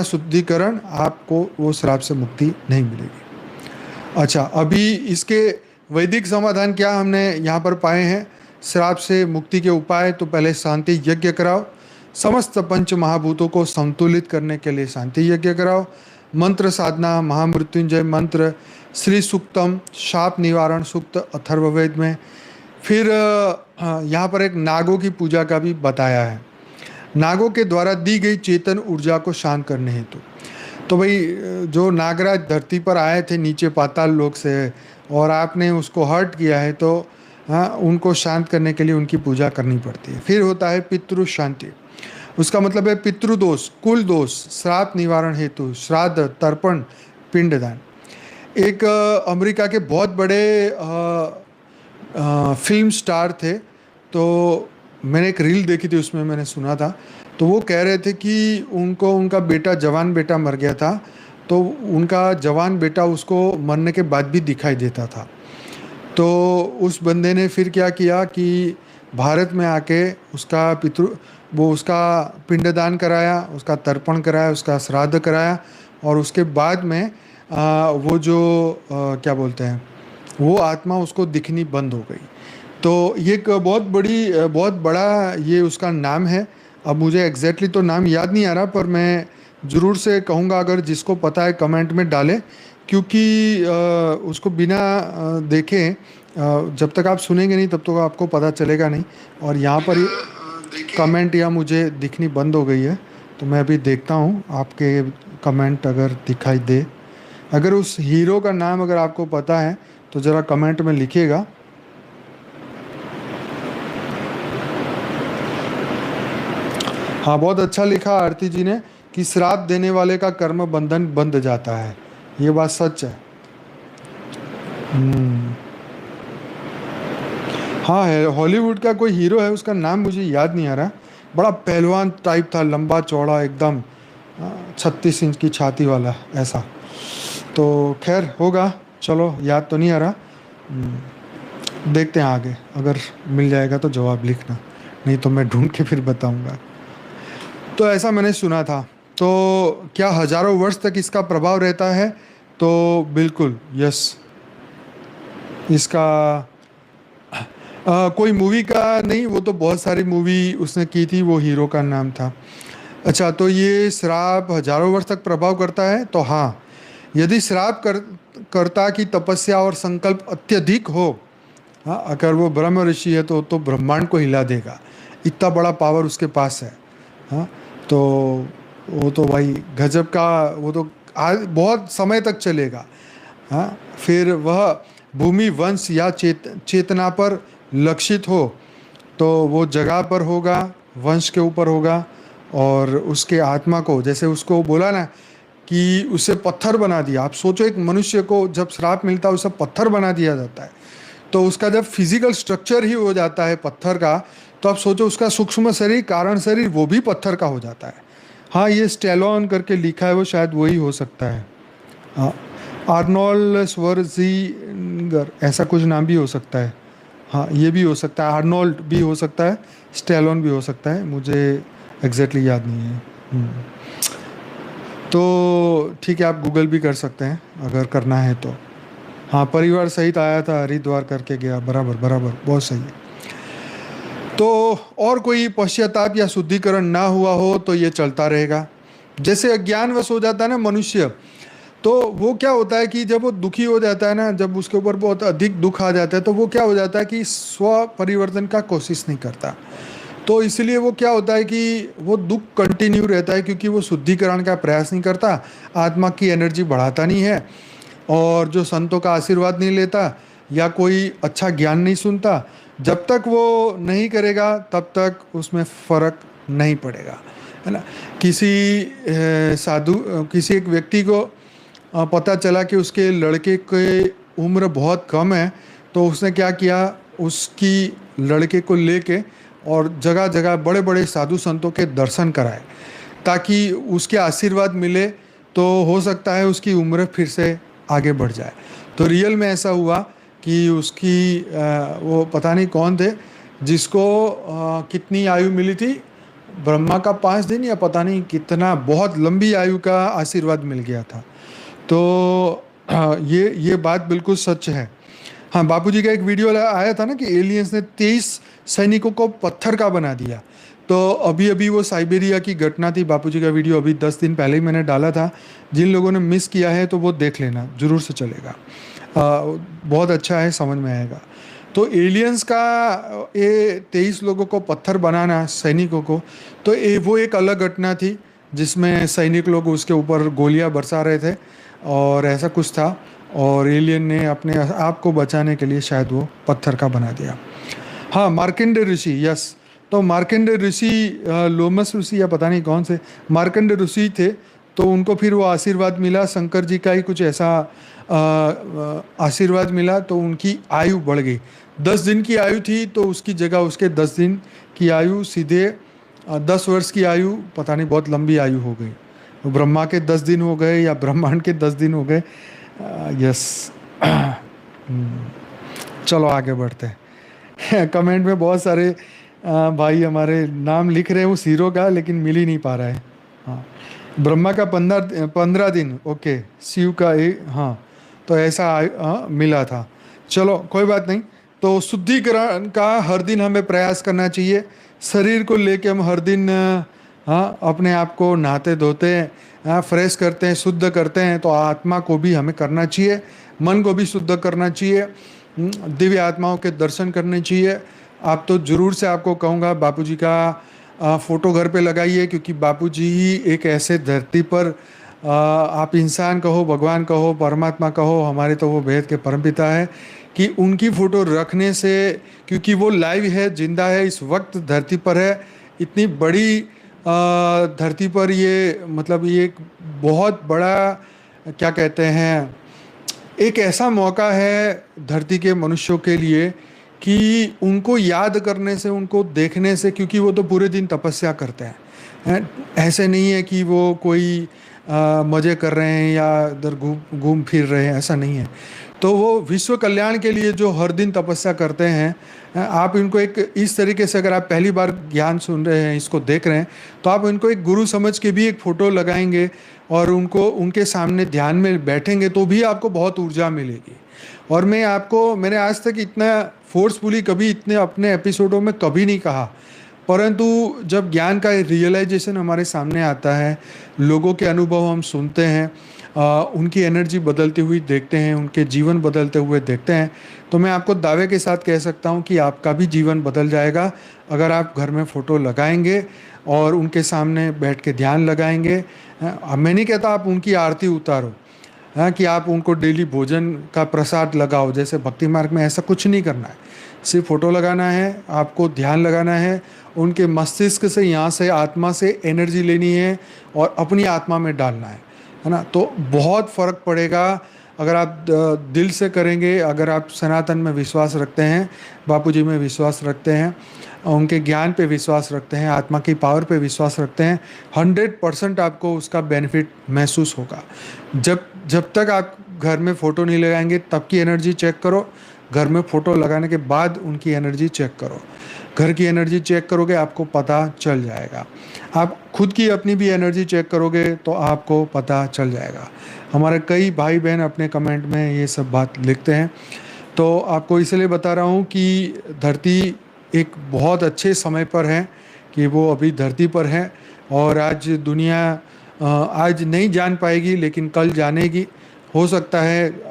शुद्धिकरण आपको वो श्राप से मुक्ति नहीं मिलेगी। अच्छा, अभी इसके वैदिक समाधान क्या हमने यहाँ पर पाए हैं। श्राप से मुक्ति के उपाय, तो पहले शांति यज्ञ कराओ, समस्त पंच महाभूतों को संतुलित करने के लिए शांति यज्ञ कराओ, मंत्र साधना, महामृत्युंजय मंत्र, श्री सूक्तम, शाप निवारण सूक्त अथर्ववेद में। फिर यहाँ पर एक नागों की पूजा का भी बताया है, नागों के द्वारा दी गई चेतन ऊर्जा को शांत करने हेतु। तो भाई जो नागराज धरती पर आए थे नीचे पाताल लोक से, और आपने उसको हर्ट किया है, तो उनको शांत करने के लिए उनकी पूजा करनी पड़ती है। फिर होता है पितृ शांति, उसका मतलब है पितृदोष, कुल दोष, श्राप निवारण हेतु श्राद्ध, तर्पण, पिंडदान। एक अमेरिका के बहुत बड़े फिल्म स्टार थे, तो मैंने एक रील देखी थी, उसमें मैंने सुना था, तो वो कह रहे थे कि उनको उनका बेटा, जवान बेटा मर गया था, तो उनका जवान बेटा उसको मरने के बाद भी दिखाई देता था। तो उस बंदे ने फिर क्या किया कि भारत में आके उसका पिंडदान कराया, उसका तर्पण कराया, उसका श्राद्ध कराया, और उसके बाद में वो जो क्या बोलते हैं, वो आत्मा उसको दिखनी बंद हो गई। तो ये एक बहुत बड़ा ये उसका नाम है। अब मुझे एग्जैक्टली तो नाम याद नहीं आ रहा, पर मैं ज़रूर से कहूँगा अगर जिसको पता है कमेंट में डालें, क्योंकि उसको बिना देखे जब तक आप सुनेंगे नहीं तब तक आपको पता चलेगा नहीं। और यहाँ पर कमेंट या मुझे दिखनी बंद हो गई है, तो मैं अभी देखता हूँ आपके कमेंट अगर दिखाई दे। अगर उस हीरो का नाम अगर आपको पता है तो ज़रा कमेंट में लिखिएगा। हाँ, बहुत अच्छा लिखा आरती जी ने कि श्राप देने वाले का कर्म बंधन बंध जाता है, ये बात सच है। हाँ, है हॉलीवुड का कोई हीरो है, उसका नाम मुझे याद नहीं आ रहा, बड़ा पहलवान टाइप था, लंबा चौड़ा एकदम, 36 इंच की छाती वाला ऐसा। तो खैर होगा, चलो याद तो नहीं आ रहा, देखते हैं आगे, अगर मिल जाएगा तो जवाब लिखना, नहीं तो मैं ढूंढ के फिर बताऊंगा। तो ऐसा मैंने सुना था। तो क्या हजारों वर्ष तक इसका प्रभाव रहता है? तो बिल्कुल यस। इसका कोई मूवी का नहीं, वो तो बहुत सारी मूवी उसने की थी, वो हीरो का नाम था। अच्छा, तो ये श्राप हजारों वर्ष तक प्रभाव करता है? तो हाँ, यदि श्राप कर्ता की तपस्या और संकल्प अत्यधिक हो, हाँ, अगर वो ब्रह्म ऋषि है तो ब्रह्मांड को हिला देगा, इतना बड़ा पावर उसके पास है। हाँ, तो वो तो भाई गजब का, वो तो आज बहुत समय तक चलेगा। हाँ, फिर वह भूमि वंश या चेतना पर लक्षित हो तो वो जगह पर होगा, वंश के ऊपर होगा, और उसके आत्मा को, जैसे उसको बोला ना कि उसे पत्थर बना दिया। आप सोचो, एक मनुष्य को जब श्राप मिलता है उसे पत्थर बना दिया जाता है, तो उसका जब फिजिकल स्ट्रक्चर ही हो जाता है पत्थर का, तो आप सोचो उसका सूक्ष्म शरीर, कारण शरीर, वो भी पत्थर का हो जाता है। हाँ, ये स्टेलोन करके लिखा है, वो शायद वही हो सकता है। हाँ, आर्नोल्ड श्वार्ज़नेगर, ऐसा कुछ नाम भी हो सकता है। हाँ, ये भी हो सकता है, आर्नोल्ड भी हो सकता है, स्टेलोन भी हो सकता है, मुझे एग्जैक्टली याद नहीं है। तो ठीक है, आप गूगल भी कर सकते हैं अगर करना है तो। हाँ, परिवार सहित आया था, हरिद्वार करके गया, बराबर बराबर, बहुत सही है। तो और कोई पश्चाताप या शुद्धिकरण ना हुआ हो तो ये चलता रहेगा। जैसे अज्ञानवश हो जाता है ना मनुष्य, तो वो क्या होता है कि जब वो दुखी हो जाता है ना, जब उसके ऊपर बहुत अधिक दुख आ जाता है, तो वो क्या हो जाता है कि स्व परिवर्तन का कोशिश नहीं करता। तो इसलिए वो क्या होता है कि वो दुख कंटिन्यू रहता है, क्योंकि वो शुद्धिकरण का प्रयास नहीं करता, आत्मा की एनर्जी बढ़ाता नहीं है, और जो संतों का आशीर्वाद नहीं लेता या कोई अच्छा ज्ञान नहीं सुनता। जब तक वो नहीं करेगा तब तक उसमें फ़र्क नहीं पड़ेगा, है ना। किसी किसी एक व्यक्ति को पता चला कि उसके लड़के की उम्र बहुत कम है, तो उसने क्या किया, उसकी लड़के को लेके और जगह जगह बड़े बड़े साधु संतों के दर्शन कराए, ताकि उसके आशीर्वाद मिले, तो हो सकता है उसकी उम्र फिर से आगे बढ़ जाए। तो रियल में ऐसा हुआ कि उसकी वो पता नहीं कौन थे, जिसको कितनी आयु मिली थी, ब्रह्मा का 5 दिन या पता नहीं कितना, बहुत लंबी आयु का आशीर्वाद मिल गया था। तो ये बात बिल्कुल सच है। हाँ, बापूजी का एक वीडियो आया था ना कि एलियंस ने 23 सैनिकों को पत्थर का बना दिया। तो अभी अभी वो साइबेरिया की घटना थी, बापूजी का वीडियो अभी 10 दिन पहले ही मैंने डाला था। जिन लोगों ने मिस किया है तो वो देख लेना, ज़रूर से चलेगा। बहुत अच्छा है, समझ में आएगा। तो एलियंस का ये 23 लोगों को पत्थर बनाना, सैनिकों को, तो वो एक अलग घटना थी, जिसमें सैनिक लोग उसके ऊपर गोलियां बरसा रहे थे और ऐसा कुछ था, और एलियन ने अपने आप को बचाने के लिए शायद वो पत्थर का बना दिया। हाँ, मार्कंडेय ऋषि, यस। तो मार्कंडेय ऋषि, लोमस ऋषि या पता नहीं कौन से मार्कंडेय ऋषि थे, तो उनको फिर वो आशीर्वाद मिला, शंकर जी का ही कुछ ऐसा आशीर्वाद मिला, तो उनकी आयु बढ़ गई। 10 दिन की आयु थी, तो उसकी जगह उसके 10 दिन की आयु सीधे 10 वर्ष की आयु, पता नहीं, बहुत लंबी आयु हो गई। तो ब्रह्मा के 10 दिन हो गए या ब्रह्मांड के 10 दिन हो गए। यस। चलो आगे बढ़ते हैं। कमेंट में बहुत सारे भाई हमारे नाम लिख रहे हैं उस हीरो का, लेकिन मिल ही नहीं पा रहा है। हाँ, ब्रह्मा का 15 दिन, ओके, शिव का एक, हाँ, तो ऐसा मिला था। चलो कोई बात नहीं। तो शुद्धिकरण का हर दिन हमें प्रयास करना चाहिए। शरीर को लेके हम हर दिन हाँ अपने आप को नहाते धोते हैं, फ्रेश करते हैं, शुद्ध करते हैं, तो आत्मा को भी हमें करना चाहिए, मन को भी शुद्ध करना चाहिए, दिव्य आत्माओं के दर्शन करने चाहिए। आप तो ज़रूर से आपको कहूँगा, बापूजी का फ़ोटो घर पे लगाइए, क्योंकि बापूजी ही एक ऐसे धरती पर, आप इंसान कहो, भगवान कहो, परमात्मा कहो, हमारे तो वो भेद के परमपिता है, कि उनकी फ़ोटो रखने से, क्योंकि वो लाइव है, जिंदा है, इस वक्त धरती पर है, इतनी बड़ी धरती पर, ये मतलब ये एक बहुत बड़ा, क्या कहते हैं, एक ऐसा मौका है धरती के मनुष्यों के लिए कि उनको याद करने से, उनको देखने से, क्योंकि वो तो पूरे दिन तपस्या करते हैं, ऐसे नहीं है कि वो कोई मज़े कर रहे हैं या इधर घूम फिर रहे हैं, ऐसा नहीं है। तो वो विश्व कल्याण के लिए जो हर दिन तपस्या करते हैं, आप इनको एक इस तरीके से, अगर आप पहली बार ज्ञान सुन रहे हैं, इसको देख रहे हैं, तो आप इनको एक गुरु समझ के भी एक फ़ोटो लगाएंगे और उनको उनके सामने ध्यान में बैठेंगे, तो भी आपको बहुत ऊर्जा मिलेगी। और मैंने आज तक इतना फोर्सफुली कभी इतने अपने एपिसोडों में कभी नहीं कहा, परंतु जब ज्ञान का रियलाइजेशन हमारे सामने आता है, लोगों के अनुभव हम सुनते हैं, उनकी एनर्जी बदलती हुई देखते हैं, उनके जीवन बदलते हुए देखते हैं, तो मैं आपको दावे के साथ कह सकता हूँ कि आपका भी जीवन बदल जाएगा अगर आप घर में फ़ोटो लगाएंगे और उनके सामने बैठ के ध्यान लगाएंगे। मैं नहीं कहता आप उनकी आरती उतारो, हाँ, कि आप उनको डेली भोजन का प्रसाद लगाओ, जैसे भक्ति मार्ग में ऐसा कुछ नहीं करना है। सिर्फ फोटो लगाना है, आपको ध्यान लगाना है, उनके मस्तिष्क से, यहाँ से, आत्मा से एनर्जी लेनी है और अपनी आत्मा में डालना है ना। तो बहुत फ़र्क पड़ेगा अगर आप दिल से करेंगे, अगर आप सनातन में विश्वास रखते हैं, बापूजी में विश्वास रखते हैं, उनके ज्ञान पे विश्वास रखते हैं, आत्मा की पावर पे विश्वास रखते हैं, 100% आपको उसका बेनिफिट महसूस होगा। जब तक आप घर में फ़ोटो नहीं लगाएंगे तब की एनर्जी चेक करो, घर में फ़ोटो लगाने के बाद उनकी एनर्जी चेक करो। घर की एनर्जी चेक करोगे आपको पता चल जाएगा। आप खुद की अपनी भी एनर्जी चेक करोगे तो आपको पता चल जाएगा। हमारे कई भाई बहन अपने कमेंट में ये सब बात लिखते हैं, तो आपको इसलिए बता रहा हूँ कि धरती एक बहुत अच्छे समय पर है कि वो अभी धरती पर है, और आज दुनिया आज नहीं जान पाएगी लेकिन कल जानेगी। हो सकता है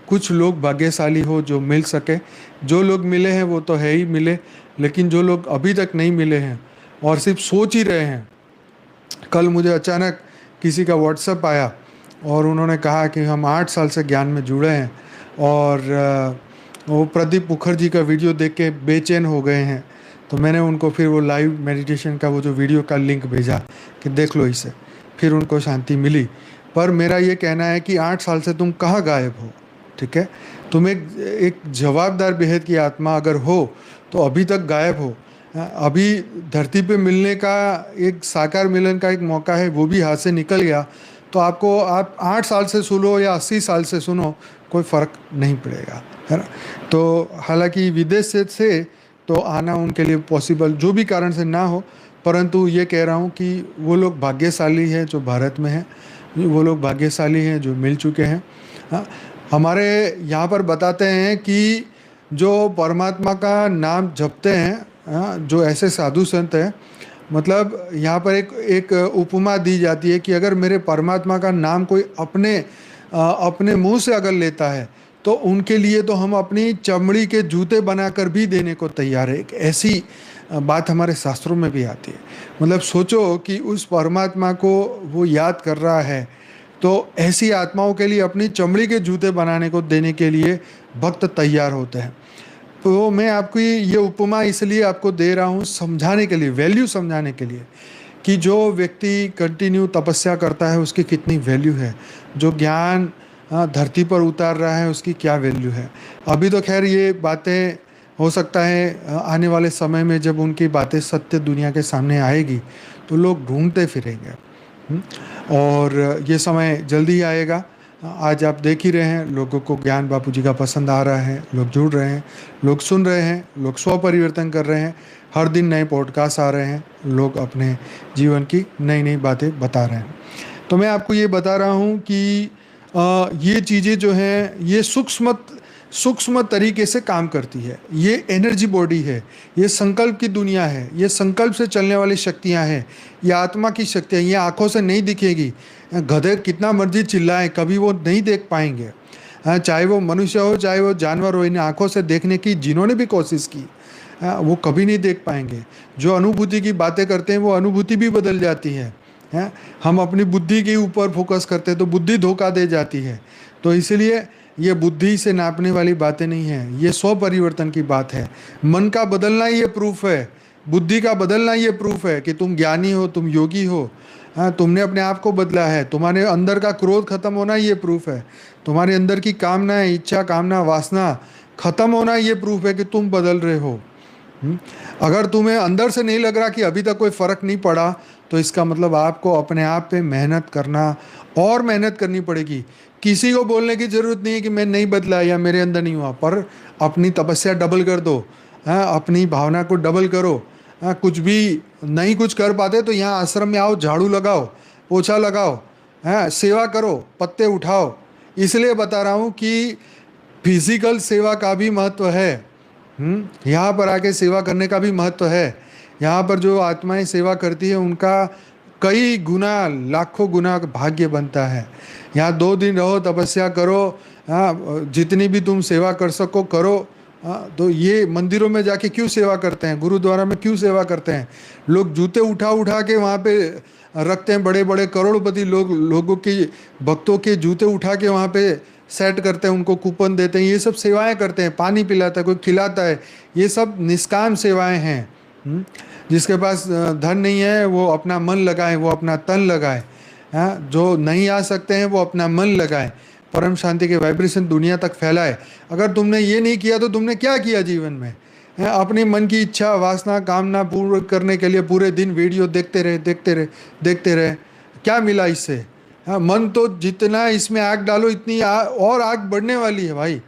कुछ लोग भाग्यशाली हो जो मिल सके, जो लोग मिले हैं वो तो है ही मिले, लेकिन जो लोग अभी तक नहीं मिले हैं और सिर्फ सोच ही रहे हैं। कल मुझे अचानक किसी का व्हाट्सएप आया और उन्होंने कहा कि हम 8 साल से ज्ञान में जुड़े हैं और वो प्रदीप मुखर्जी का वीडियो देख के बेचैन हो गए हैं। तो मैंने उनको फिर वो लाइव मेडिटेशन का वो जो वीडियो का लिंक भेजा कि देख लो इसे, फिर उनको शांति मिली। पर मेरा ये कहना है कि 8 साल से तुम कहाँ गायब हो, ठीक है। तुम एक जवाबदार बेहद की आत्मा अगर हो तो अभी तक गायब हो। अभी धरती पे मिलने का, एक साकार मिलन का एक मौका है, वो भी हाथ से निकल गया। तो आपको, आप 8 साल से सुनो या 80 साल से सुनो, कोई फ़र्क नहीं पड़ेगा, है ना। तो हालांकि विदेश से तो आना उनके लिए पॉसिबल जो भी कारण से ना हो, परंतु ये कह रहा हूँ कि वो लोग भाग्यशाली हैं जो भारत में हैं, वो लोग भाग्यशाली हैं जो मिल चुके हैं। हाँ, हमारे यहाँ पर बताते हैं कि जो परमात्मा का नाम जपते हैं, हाँ, जो ऐसे साधु संत हैं, मतलब यहाँ पर एक उपमा दी जाती है कि अगर मेरे परमात्मा का नाम कोई अपने मुंह से अगर लेता है तो उनके लिए तो हम अपनी चमड़ी के जूते बनाकर भी देने को तैयार है। एक ऐसी बात हमारे शास्त्रों में भी आती है। मतलब सोचो कि उस परमात्मा को वो याद कर रहा है, तो ऐसी आत्माओं के लिए अपनी चमड़ी के जूते बनाने को देने के लिए भक्त तैयार होते हैं। तो मैं आपको ये उपमा इसलिए आपको दे रहा हूँ समझाने के लिए, वैल्यू समझाने के लिए, कि जो व्यक्ति कंटिन्यू तपस्या करता है उसकी कितनी वैल्यू है, जो ज्ञान धरती पर उतार रहा है उसकी क्या वैल्यू है। अभी तो खैर ये बातें, हो सकता है आने वाले समय में जब उनकी बातें सत्य दुनिया के सामने आएगी तो लोग ढूंढते फिरेंगे, और ये समय जल्दी ही आएगा। आज आप देख ही रहे हैं, लोगों को ज्ञान बापूजी का पसंद आ रहा है, लोग जुड़ रहे हैं, लोग सुन रहे हैं, लोग स्व परिवर्तन कर रहे हैं, हर दिन नए पॉडकास्ट आ रहे हैं, लोग अपने जीवन की नई नई बातें बता रहे हैं। तो मैं आपको ये बता रहा हूँ कि ये चीज़ें जो हैं ये सूक्ष्म तरीके से काम करती है। ये एनर्जी बॉडी है, ये संकल्प की दुनिया है, ये संकल्प से चलने वाली शक्तियाँ हैं, ये आत्मा की शक्तियाँ, ये आँखों से नहीं दिखेगी। गधे कितना मर्जी चिल्लाएं, कभी वो नहीं देख पाएंगे। चाहे वो मनुष्य हो चाहे वो जानवर हो, इन आँखों से देखने की जिन्होंने भी कोशिश की वो कभी नहीं देख पाएंगे। जो अनुभूति की बातें करते हैं वो अनुभूति भी बदल जाती है। हम अपनी बुद्धि के ऊपर फोकस करते हैं तो बुद्धि धोखा दे जाती है। तो इसलिए ये बुद्धि से नापने वाली बातें नहीं है, ये स्व परिवर्तन की बात है। मन का बदलना ये प्रूफ है, बुद्धि का बदलना ये प्रूफ है कि तुम ज्ञानी हो, तुम योगी हो। हाँ, तुमने अपने आप को बदला है। तुम्हारे अंदर का क्रोध खत्म होना ये प्रूफ है, तुम्हारे अंदर की कामना, इच्छा, कामना, वासना खत्म होना ये प्रूफ है कि तुम बदल रहे हो। अगर तुम्हें अंदर से नहीं लग रहा कि अभी तक कोई फ़र्क नहीं पड़ा, तो इसका मतलब आपको अपने आप पे मेहनत करना और मेहनत करनी पड़ेगी। किसी को बोलने की ज़रूरत नहीं है कि मैं नहीं बदला या मेरे अंदर नहीं हुआ, पर अपनी तपस्या डबल कर दो। अपनी भावना को डबल करो। कुछ भी नहीं कुछ कर पाते तो यहाँ आश्रम में आओ, झाड़ू लगाओ, पोछा लगाओ, सेवा करो, पत्ते उठाओ। इसलिए बता रहा हूँ कि फिजिकल सेवा का भी महत्व है, यहाँ पर आके सेवा करने का भी महत्व है। यहाँ पर जो आत्माएं सेवा करती है उनका कई गुना लाखों गुना भाग्य बनता है। यहाँ 2 दिन रहो, तपस्या करो, हाँ, जितनी भी तुम सेवा कर सको करो। हाँ, तो ये मंदिरों में जाके क्यों सेवा करते हैं, गुरुद्वारा में क्यों सेवा करते हैं? लोग जूते उठा उठा के वहाँ पे रखते हैं, बड़े बड़े करोड़पति लोगों के भक्तों के जूते उठा के वहाँ पे सेट करते हैं, उनको कूपन देते हैं, ये सब सेवाएं करते हैं, पानी पिलाता है, कोई खिलाता है, ये सब निष्काम सेवाएं हैं। जिसके पास धन नहीं है वो अपना मन लगाए, वो अपना तन लगाए। हाँ, जो नहीं आ सकते हैं वो अपना मन लगाए, परम शांति के वाइब्रेशन दुनिया तक फैलाए। अगर तुमने ये नहीं किया तो तुमने क्या किया जीवन में? अपने मन की इच्छा वासना कामना पूर्ण करने के लिए पूरे दिन वीडियो देखते रहे देखते रहे, क्या मिला इससे? हाँ, मन तो जितना इसमें आग डालो इतनी और आग बढ़ने वाली है भाई।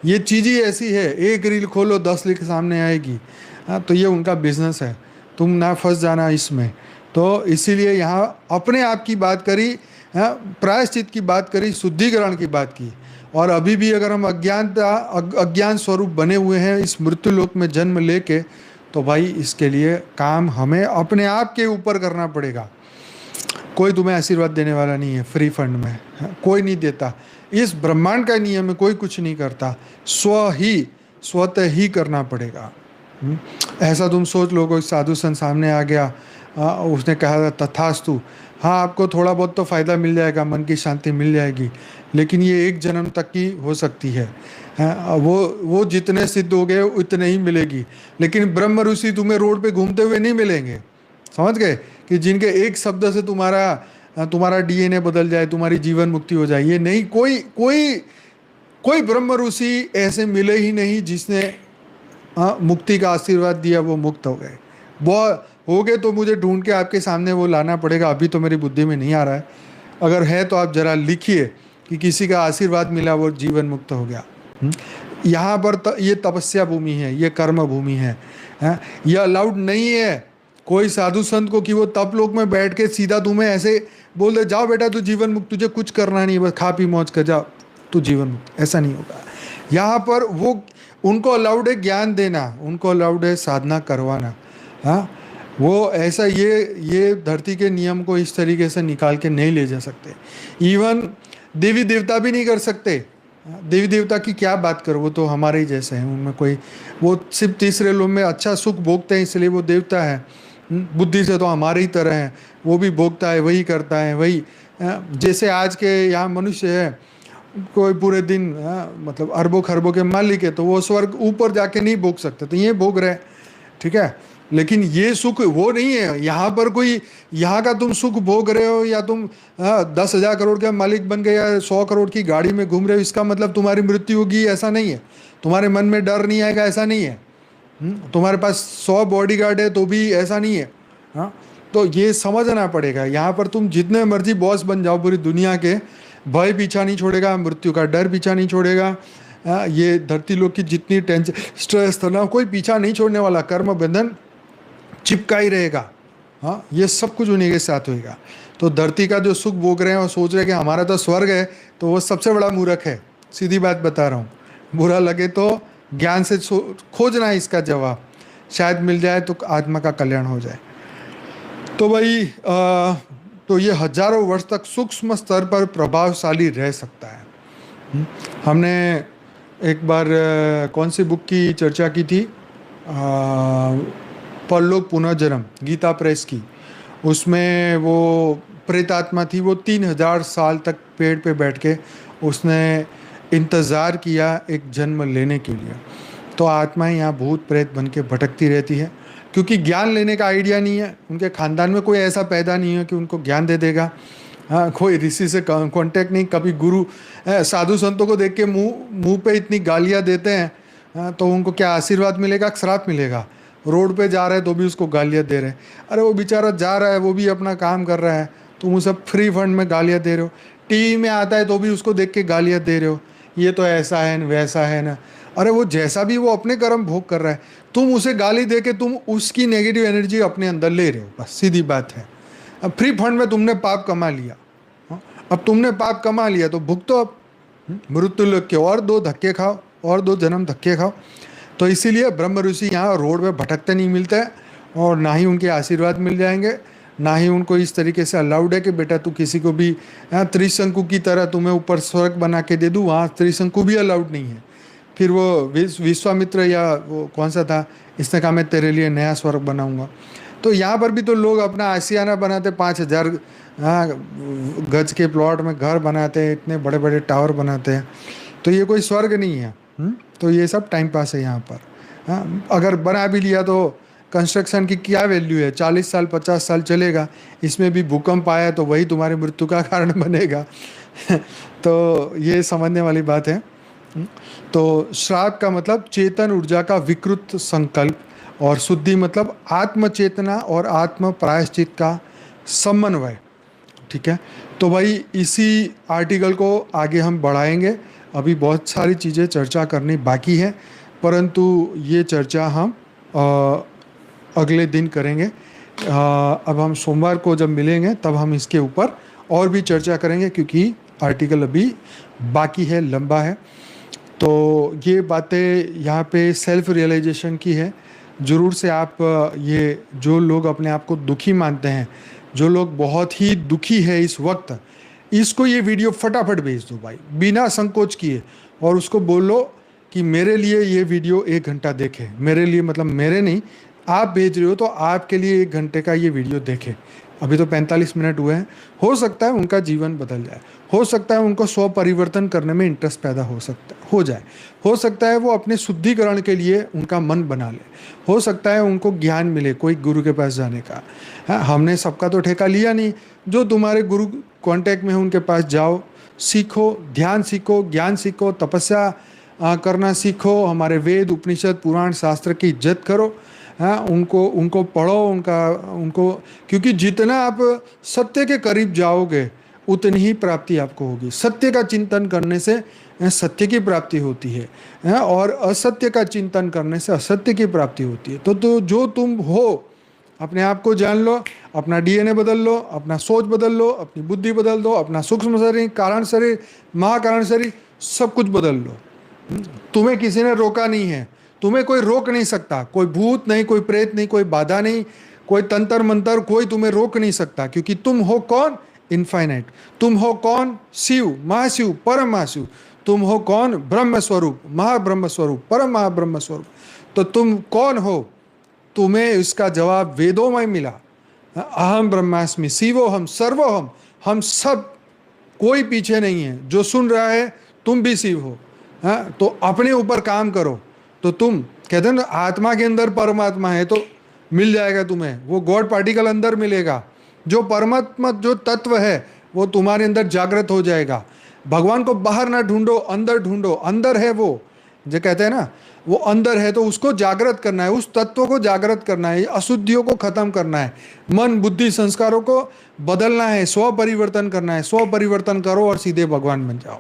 ये चीज़ ही ऐसी है, एक रील खोलो 10 रील सामने आएगी। हाँ, तो ये उनका बिजनेस है, तुम ना फंस जाना इसमें। तो इसीलिए यहाँ अपने आप की बात करी, हाँ, प्रायश्चित की बात करी, शुद्धिकरण की बात की। और अभी भी अगर हम अज्ञान स्वरूप बने हुए हैं इस मृत्यु लोक में जन्म लेके, तो भाई इसके लिए काम हमें अपने आप के ऊपर करना पड़ेगा। कोई तुम्हें आशीर्वाद देने वाला नहीं है फ्री फंड में, कोई नहीं देता। इस ब्रह्मांड का नियम में कोई कुछ नहीं करता, स्वतः ही करना पड़ेगा। ऐसा तुम सोच लो, कोई साधु संत सामने आ गया, उसने कहा तथास्तु, हाँ आपको थोड़ा बहुत तो फ़ायदा मिल जाएगा, मन की शांति मिल जाएगी, लेकिन ये एक जन्म तक की हो सकती है। वो जितने सिद्ध हो गए उतने ही मिलेगी, लेकिन ब्रह्म ऋषि तुम्हें रोड पे घूमते हुए नहीं मिलेंगे। समझ गए कि जिनके एक शब्द से तुम्हारा डीएनए बदल जाए, तुम्हारी जीवन मुक्ति हो जाए, ये नहीं। कोई ब्रह्म ऋषि ऐसे मिले ही नहीं जिसने मुक्ति का आशीर्वाद दिया, वो मुक्त हो गए। वो हो गए तो मुझे ढूंढ के आपके सामने वो लाना पड़ेगा, अभी तो मेरी बुद्धि में नहीं आ रहा है। अगर है तो आप जरा लिखिए कि किसी का आशीर्वाद मिला, वो जीवन मुक्त हो गया। यहाँ पर ये तपस्या भूमि है, ये कर्म भूमि है। ये अलाउड नहीं है कोई साधु संत को कि वो तप लोक में बैठ के सीधा तुम्हें ऐसे बोल दे, जाओ बेटा तू जीवन मुक्त, तुझे कुछ करना नहीं, बस खा पी मौज कर जाओ तू जीवन मुक्त। ऐसा नहीं होगा। यहाँ पर वो उनको अलाउड है ज्ञान देना, उनको अलाउड है साधना करवाना। हाँ, वो ऐसा ये धरती के नियम को इस तरीके से निकाल के नहीं ले जा सकते। इवन देवी देवता भी नहीं कर सकते। देवी देवता की क्या बात करो, वो तो हमारे ही जैसे हैं, उनमें कोई, वो सिर्फ तीसरे लोक में अच्छा सुख भोगते हैं इसलिए वो देवता है। बुद्धि से तो हमारे ही तरह है, वो भी भोगता है, वही करता है, वही जैसे आज के यहाँ मनुष्य है, कोई पूरे दिन मतलब अरबों खरबों के मालिक है, तो वो स्वर्ग ऊपर जाके नहीं भोग सकते, तो ये भोग रहे, ठीक है। लेकिन ये सुख वो नहीं है। यहाँ पर कोई यहाँ का तुम सुख भोग रहे हो या तुम 10,000 करोड़ का मालिक बन गए या 100 करोड़ की गाड़ी में घूम रहे हो, इसका मतलब तुम्हारी मृत्यु होगी ऐसा नहीं है। तुम्हारे मन में डर नहीं आएगा ऐसा नहीं है। तुम्हारे पास 100 बॉडीगार्ड है तो भी ऐसा नहीं है। हाँ, तो ये समझना पड़ेगा। यहाँ पर तुम जितने मर्जी बॉस बन जाओ पूरी दुनिया के, भय पीछा नहीं छोड़ेगा, मृत्यु का डर पीछा नहीं छोड़ेगा। ये धरती लोग की जितनी टेंशन स्ट्रेस तनाव कोई पीछा नहीं छोड़ने वाला, कर्म बंधन चिपका ही रहेगा। हाँ, ये सब कुछ उन्हीं के साथ होएगा। तो धरती का जो सुख भोग रहे हैं और सोच रहे हैं कि हमारा तो स्वर्ग है, तो वो सबसे बड़ा मूर्ख है। सीधी बात बता रहा हूँ, बुरा लगे तो ज्ञान से खोजना है इसका जवाब, शायद मिल जाए तो आत्मा का कल्याण हो जाए। तो भाई तो ये हजारों वर्ष तक सूक्ष्म स्तर पर प्रभावशाली रह सकता है। हमने एक बार कौन सी बुक की चर्चा की थी, परलोक पुनर्जन्म, गीता प्रेस की। उसमें वो प्रेतात्मा थी, वो 3000 साल तक पेड़ पे बैठ के उसने इंतज़ार किया एक जन्म लेने के लिए। तो आत्माएं यहाँ भूत प्रेत बन के भटकती रहती है, क्योंकि ज्ञान लेने का आइडिया नहीं है। उनके खानदान में कोई ऐसा पैदा नहीं है कि उनको ज्ञान दे देगा। हाँ, कोई ऋषि से कांटेक्ट नहीं। कभी गुरु साधु संतों को देख के मुंह पे इतनी गालियाँ देते हैं, तो उनको क्या आशीर्वाद मिलेगा, श्राप मिलेगा? रोड पे जा रहे हैं तो भी उसको गालियाँ दे रहे हैं। अरे वो बेचारा जा रहा है, वो भी अपना काम कर रहा है, तुम उसे फ्री फंड में गालियाँ दे रहे हो। टीवी में आता है तो भी उसको देख के गालियाँ दे रहे हो, ये तो ऐसा है न वैसा है ना। अरे वो जैसा भी, वो अपने कर्म भोग कर रहा है, तुम उसे गाली दे के तुम उसकी नेगेटिव एनर्जी अपने अंदर ले रहे हो, बस सीधी बात है। अब फ्री फंड में तुमने पाप कमा लिया, अब तुमने पाप कमा लिया तो भुगतो अब मृत्यु लोक के और 2 धक्के खाओ, और 2 जन्म धक्के खाओ। तो इसीलिए ब्रह्म ऋषि यहाँ रोड में भटकते नहीं मिलते हैं, और ना ही उनके आशीर्वाद मिल जाएंगे, ना ही उनको इस तरीके से अलाउड है कि बेटा तू किसी को भी त्रिशंकु की तरह तुम्हें ऊपर स्वर्ग बना के दे दूँ, वहाँ त्रिशंकु भी अलाउड नहीं है। फिर वो विश्वामित्र या वो कौन सा था, इसने कहा मैं तेरे लिए नया स्वर्ग बनाऊंगा। तो यहाँ पर भी तो लोग अपना आशियाना बनाते, 5,000 गज के प्लॉट में घर बनाते हैं, इतने बड़े बड़े टावर बनाते हैं। तो ये कोई स्वर्ग नहीं है। तो ये सब टाइम पास है यहाँ पर। हाँ, अगर बना भी लिया तो कंस्ट्रक्शन की क्या वैल्यू है, 40 साल 50 साल चलेगा, इसमें भी भूकंप आया तो वही तुम्हारी मृत्यु का कारण बनेगा। तो ये समझने वाली बात है। तो श्राद्ध का मतलब चेतन ऊर्जा का विकृत संकल्प, और शुद्धि मतलब आत्म चेतना और आत्म प्रायश्चित का समन्वय। ठीक है, तो भाई इसी आर्टिकल को आगे हम बढ़ाएंगे। अभी बहुत सारी चीज़ें चर्चा करनी बाकी है, परंतु ये चर्चा हम अगले दिन करेंगे। अब हम सोमवार को जब मिलेंगे तब हम इसके ऊपर और भी चर्चा करेंगे, क्योंकि आर्टिकल अभी बाकी है, लंबा है। तो ये बातें यहाँ पे सेल्फ रियलाइजेशन की है। ज़रूर से आप ये जो लोग अपने आप को दुखी मानते हैं, जो लोग बहुत ही दुखी है इस वक्त, इसको ये वीडियो फटाफट भेज दो भाई, बिना संकोच किए, और उसको बोलो कि मेरे लिए ये वीडियो 1 घंटा देखे। मेरे लिए मतलब मेरे नहीं, आप भेज रहे हो तो आपके लिए 1 घंटे का ये वीडियो देखे। अभी तो 45 मिनट हुए हैं, हो सकता है उनका जीवन बदल जाए, हो सकता है उनको स्व परिवर्तन करने में इंटरेस्ट पैदा हो जाए, हो सकता है वो अपने शुद्धिकरण के लिए उनका मन बना ले, हो सकता है उनको ज्ञान मिले कोई गुरु के पास जाने का। हाँ, हमने सबका तो ठेका लिया नहीं। जो तुम्हारे गुरु कांटेक्ट में है उनके पास जाओ, सीखो, ध्यान सीखो, ज्ञान सीखो, तपस्या करना सीखो, हमारे वेद उपनिषद पुराण शास्त्र की इज्जत करो। हाँ, उनको पढ़ो, उनको, क्योंकि जितना आप सत्य के करीब जाओगे उतनी ही प्राप्ति आपको होगी। सत्य का चिंतन करने से सत्य की प्राप्ति होती है, और असत्य का चिंतन करने से असत्य की प्राप्ति होती है। तो जो तुम हो अपने आप को जान लो, अपना डीएनए बदल लो, अपना सोच बदल लो, अपनी बुद्धि बदल दो, अपना सूक्ष्म शरीर, कारण शरीर, महाकारण शरीर, सब कुछ बदल लो। तुम्हें किसी ने रोका नहीं है, तुम्हें कोई रोक नहीं सकता, कोई भूत नहीं, कोई प्रेत नहीं, कोई बाधा नहीं, कोई तंत्र मंत्र, कोई तुम्हें रोक नहीं सकता, क्योंकि तुम हो कौन? इनफाइनाइट। तुम हो कौन? शिव, महाशिव, परम महाशिव। तुम हो कौन? ब्रह्म स्वरूप, महाब्रह्म स्वरूप, परम महाब्रह्म स्वरूप। तो तुम कौन हो? तुम्हें इसका जवाब वेदों में मिला। अहम ब्रह्मास्मि, शिवोहम, सर्वोहम, हम सब, कोई पीछे नहीं है। जो सुन रहा है तुम भी शिव हो। हाँ, तो अपने ऊपर काम करो। तो तुम कहते हैं ना, आत्मा के अंदर परमात्मा है, तो मिल जाएगा तुम्हें, वो गॉड पार्टिकल अंदर मिलेगा। जो परमात्मा, जो तत्व है वो तुम्हारे अंदर जागृत हो जाएगा। भगवान को बाहर ना ढूंढो, अंदर ढूंढो। अंदर है वो, जो कहते हैं ना, वो अंदर है, तो उसको जागृत करना है, उस तत्व को जागृत करना है, अशुद्धियों को खत्म करना है, मन बुद्धि संस्कारों को बदलना है, स्व परिवर्तन करना है। स्व परिवर्तन करो और सीधे भगवान बन जाओ।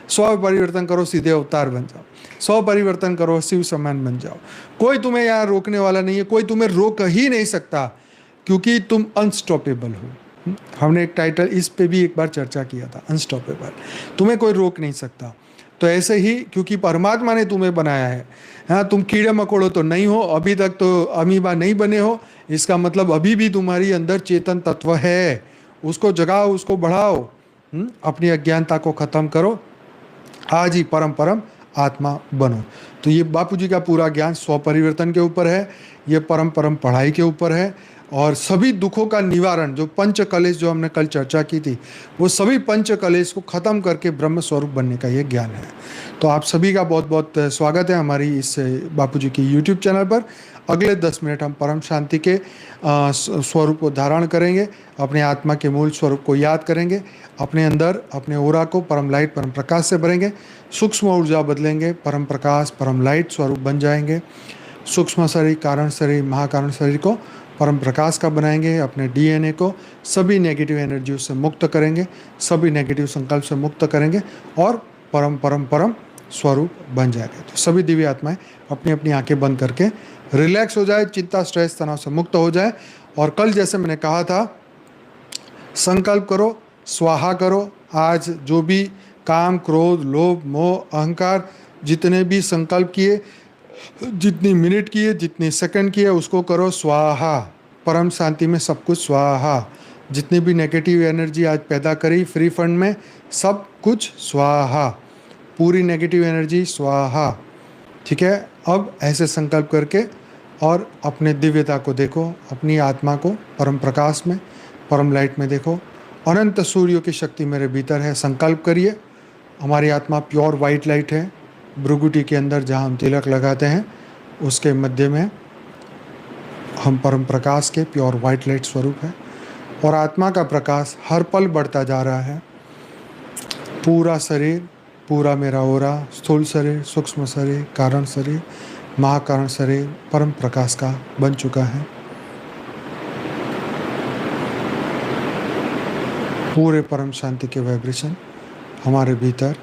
स्व परिवर्तन करो, सीधे अवतार बन जाओ। स्व परिवर्तन करो, शिव समान बन जाओ। कोई तुम्हें यहाँ रोकने वाला नहीं है, कोई तुम्हें रोक ही नहीं सकता, क्योंकि तुम अनस्टॉपेबल हो। हमने एक टाइटल इस पे भी एक बार चर्चा किया था, अनस्टॉपेबल। तुम्हें कोई रोक नहीं सकता। तो ऐसे ही, क्योंकि परमात्मा ने तुम्हें बनाया है। हाँ, तुम कीड़े मकोड़ो तो नहीं हो, अभी तक तो अमीबा नहीं बने हो, इसका मतलब अभी भी तुम्हारी अंदर चेतन तत्व है। उसको जगाओ, उसको बढ़ाओ, अपनी अज्ञानता को खत्म करो, आज ही परम परम आत्मा बनो। तो ये बापू जी का पूरा ज्ञान स्व परिवर्तन के ऊपर है, ये परम परम पढ़ाई के ऊपर है, और सभी दुखों का निवारण, जो पंच कलेश जो हमने कल चर्चा की थी, वो सभी पंच कलेश को खत्म करके ब्रह्म स्वरूप बनने का ये ज्ञान है। तो आप सभी का बहुत बहुत स्वागत है हमारी इस बापू जी की यूट्यूब चैनल पर। अगले 10 मिनट हम परम शांति के स्वरूप को धारण करेंगे, अपने आत्मा के मूल स्वरूप को याद करेंगे, अपने अंदर अपने ओरा को परम लाइट परम प्रकाश से भरेंगे, सूक्ष्म ऊर्जा बदलेंगे, परम प्रकाश परम लाइट स्वरूप बन जाएंगे। सूक्ष्म शरीर, कारण शरीर, महाकारण शरीर को परम प्रकाश का बनाएंगे। अपने डीएनए को सभी नेगेटिव एनर्जियों से मुक्त करेंगे, सभी नेगेटिव संकल्प से मुक्त करेंगे, और परम परम परम स्वरूप बन जाएगा। तो सभी दिव्य आत्माएं अपनी अपनी आंखें बंद करके रिलैक्स हो जाए, चिंता स्ट्रेस तनाव से मुक्त हो जाए। और कल जैसे मैंने कहा था, संकल्प करो, स्वाहा करो। आज जो भी काम, क्रोध, लोभ, मोह, अहंकार, जितने भी संकल्प किए, जितनी मिनट की है, जितनी सेकंड की है, उसको करो स्वाहा। परम शांति में सब कुछ स्वाहा। जितनी भी नेगेटिव एनर्जी आज पैदा करी फ्री फंड में, सब कुछ स्वाहा। पूरी नेगेटिव एनर्जी स्वाहा। ठीक है। अब ऐसे संकल्प करके और अपने दिव्यता को देखो, अपनी आत्मा को परम प्रकाश में, परम लाइट में देखो। अनंत सूर्यों की शक्ति मेरे भीतर है। संकल्प करिए। हमारी आत्मा प्योर वाइट लाइट है। भ्रुकुटी के अंदर जहाँ हम तिलक लगाते हैं, उसके मध्य में हम परम प्रकाश के प्योर वाइट लाइट स्वरूप है। और आत्मा का प्रकाश हर पल बढ़ता जा रहा है। पूरा शरीर, पूरा मेरा ओरा, स्थूल शरीर, सूक्ष्म शरीर, कारण शरीर, महाकारण शरीर परम प्रकाश का बन चुका है। पूरे परम शांति के वाइब्रेशन हमारे भीतर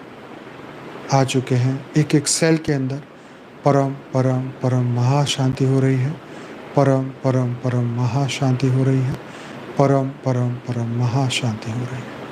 आ चुके हैं। एक एक सेल के अंदर परम परम परम महाशांति हो रही है। परम परम परम महाशांति हो रही है। परम परम परम महाशांति हो रही है।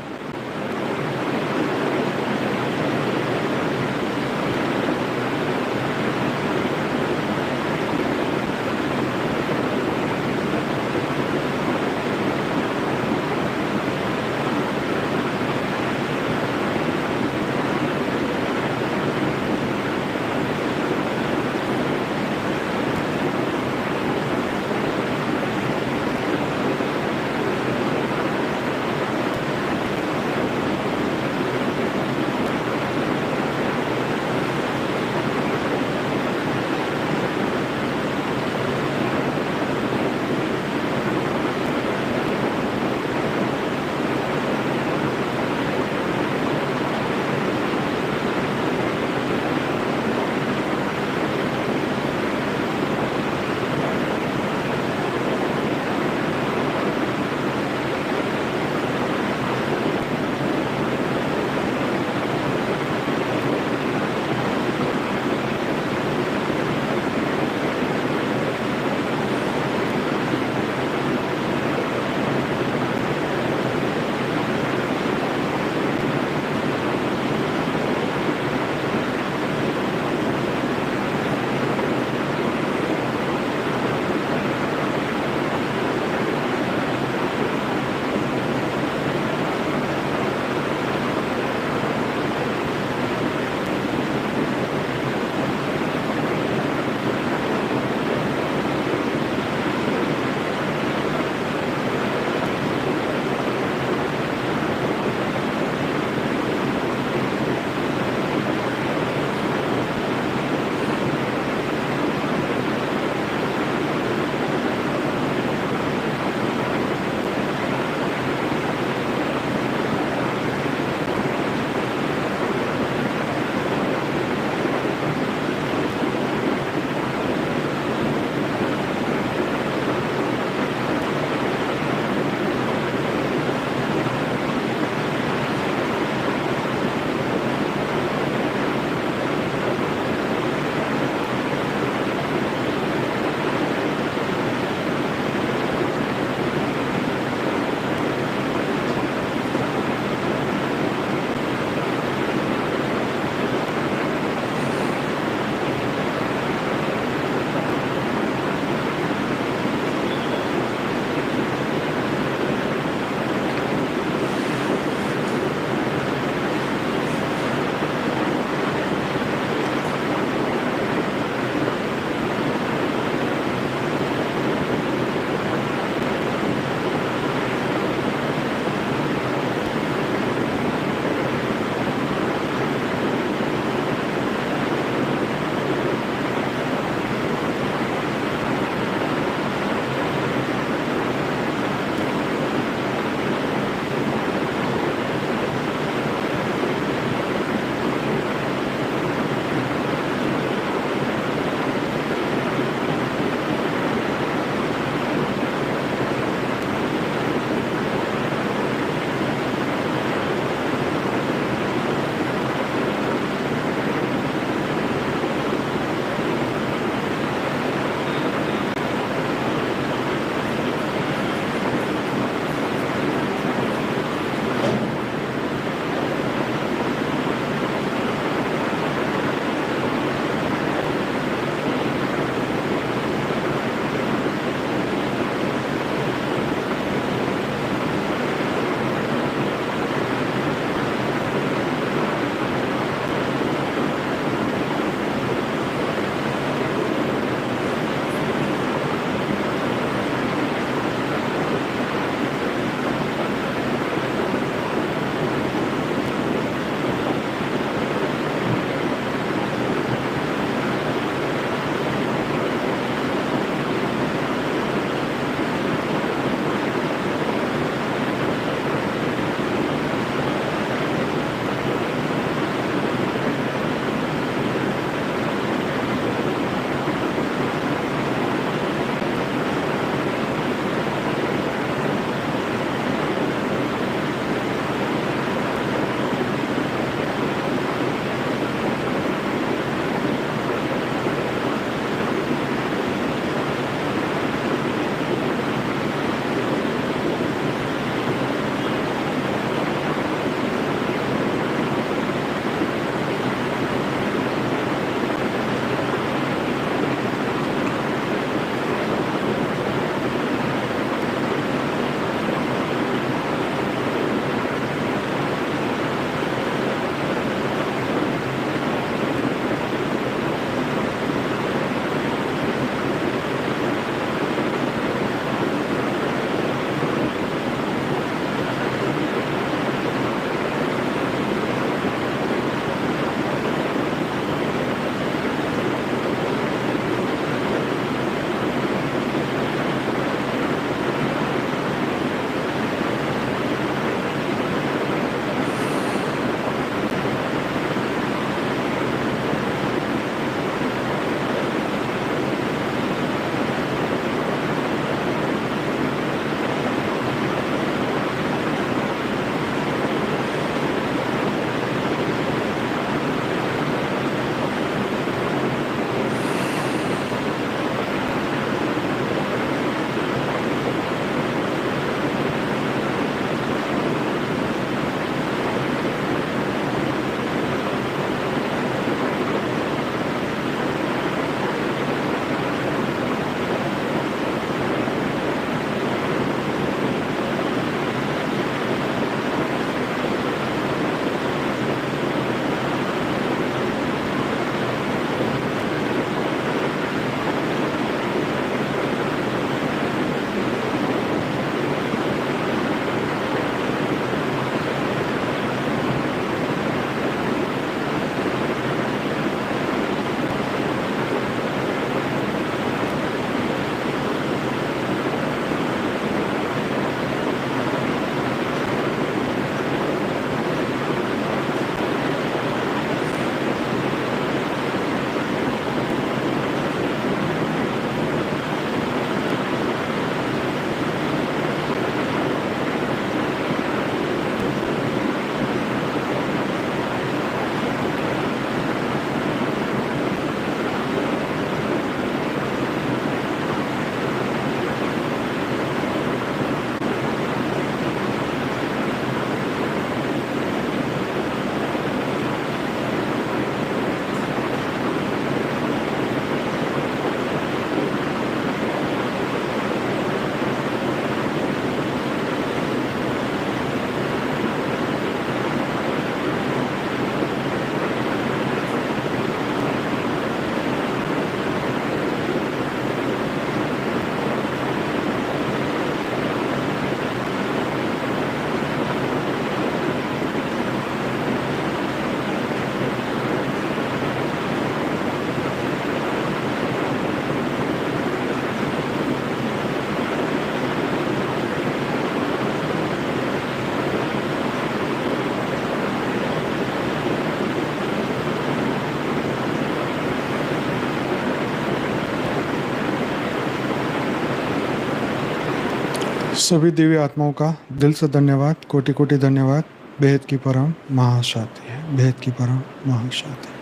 सभी दिव्य आत्माओं का दिल से धन्यवाद, कोटि कोटि धन्यवाद। बेहद की परम महाशांति है, बेहद की परम महाशांति।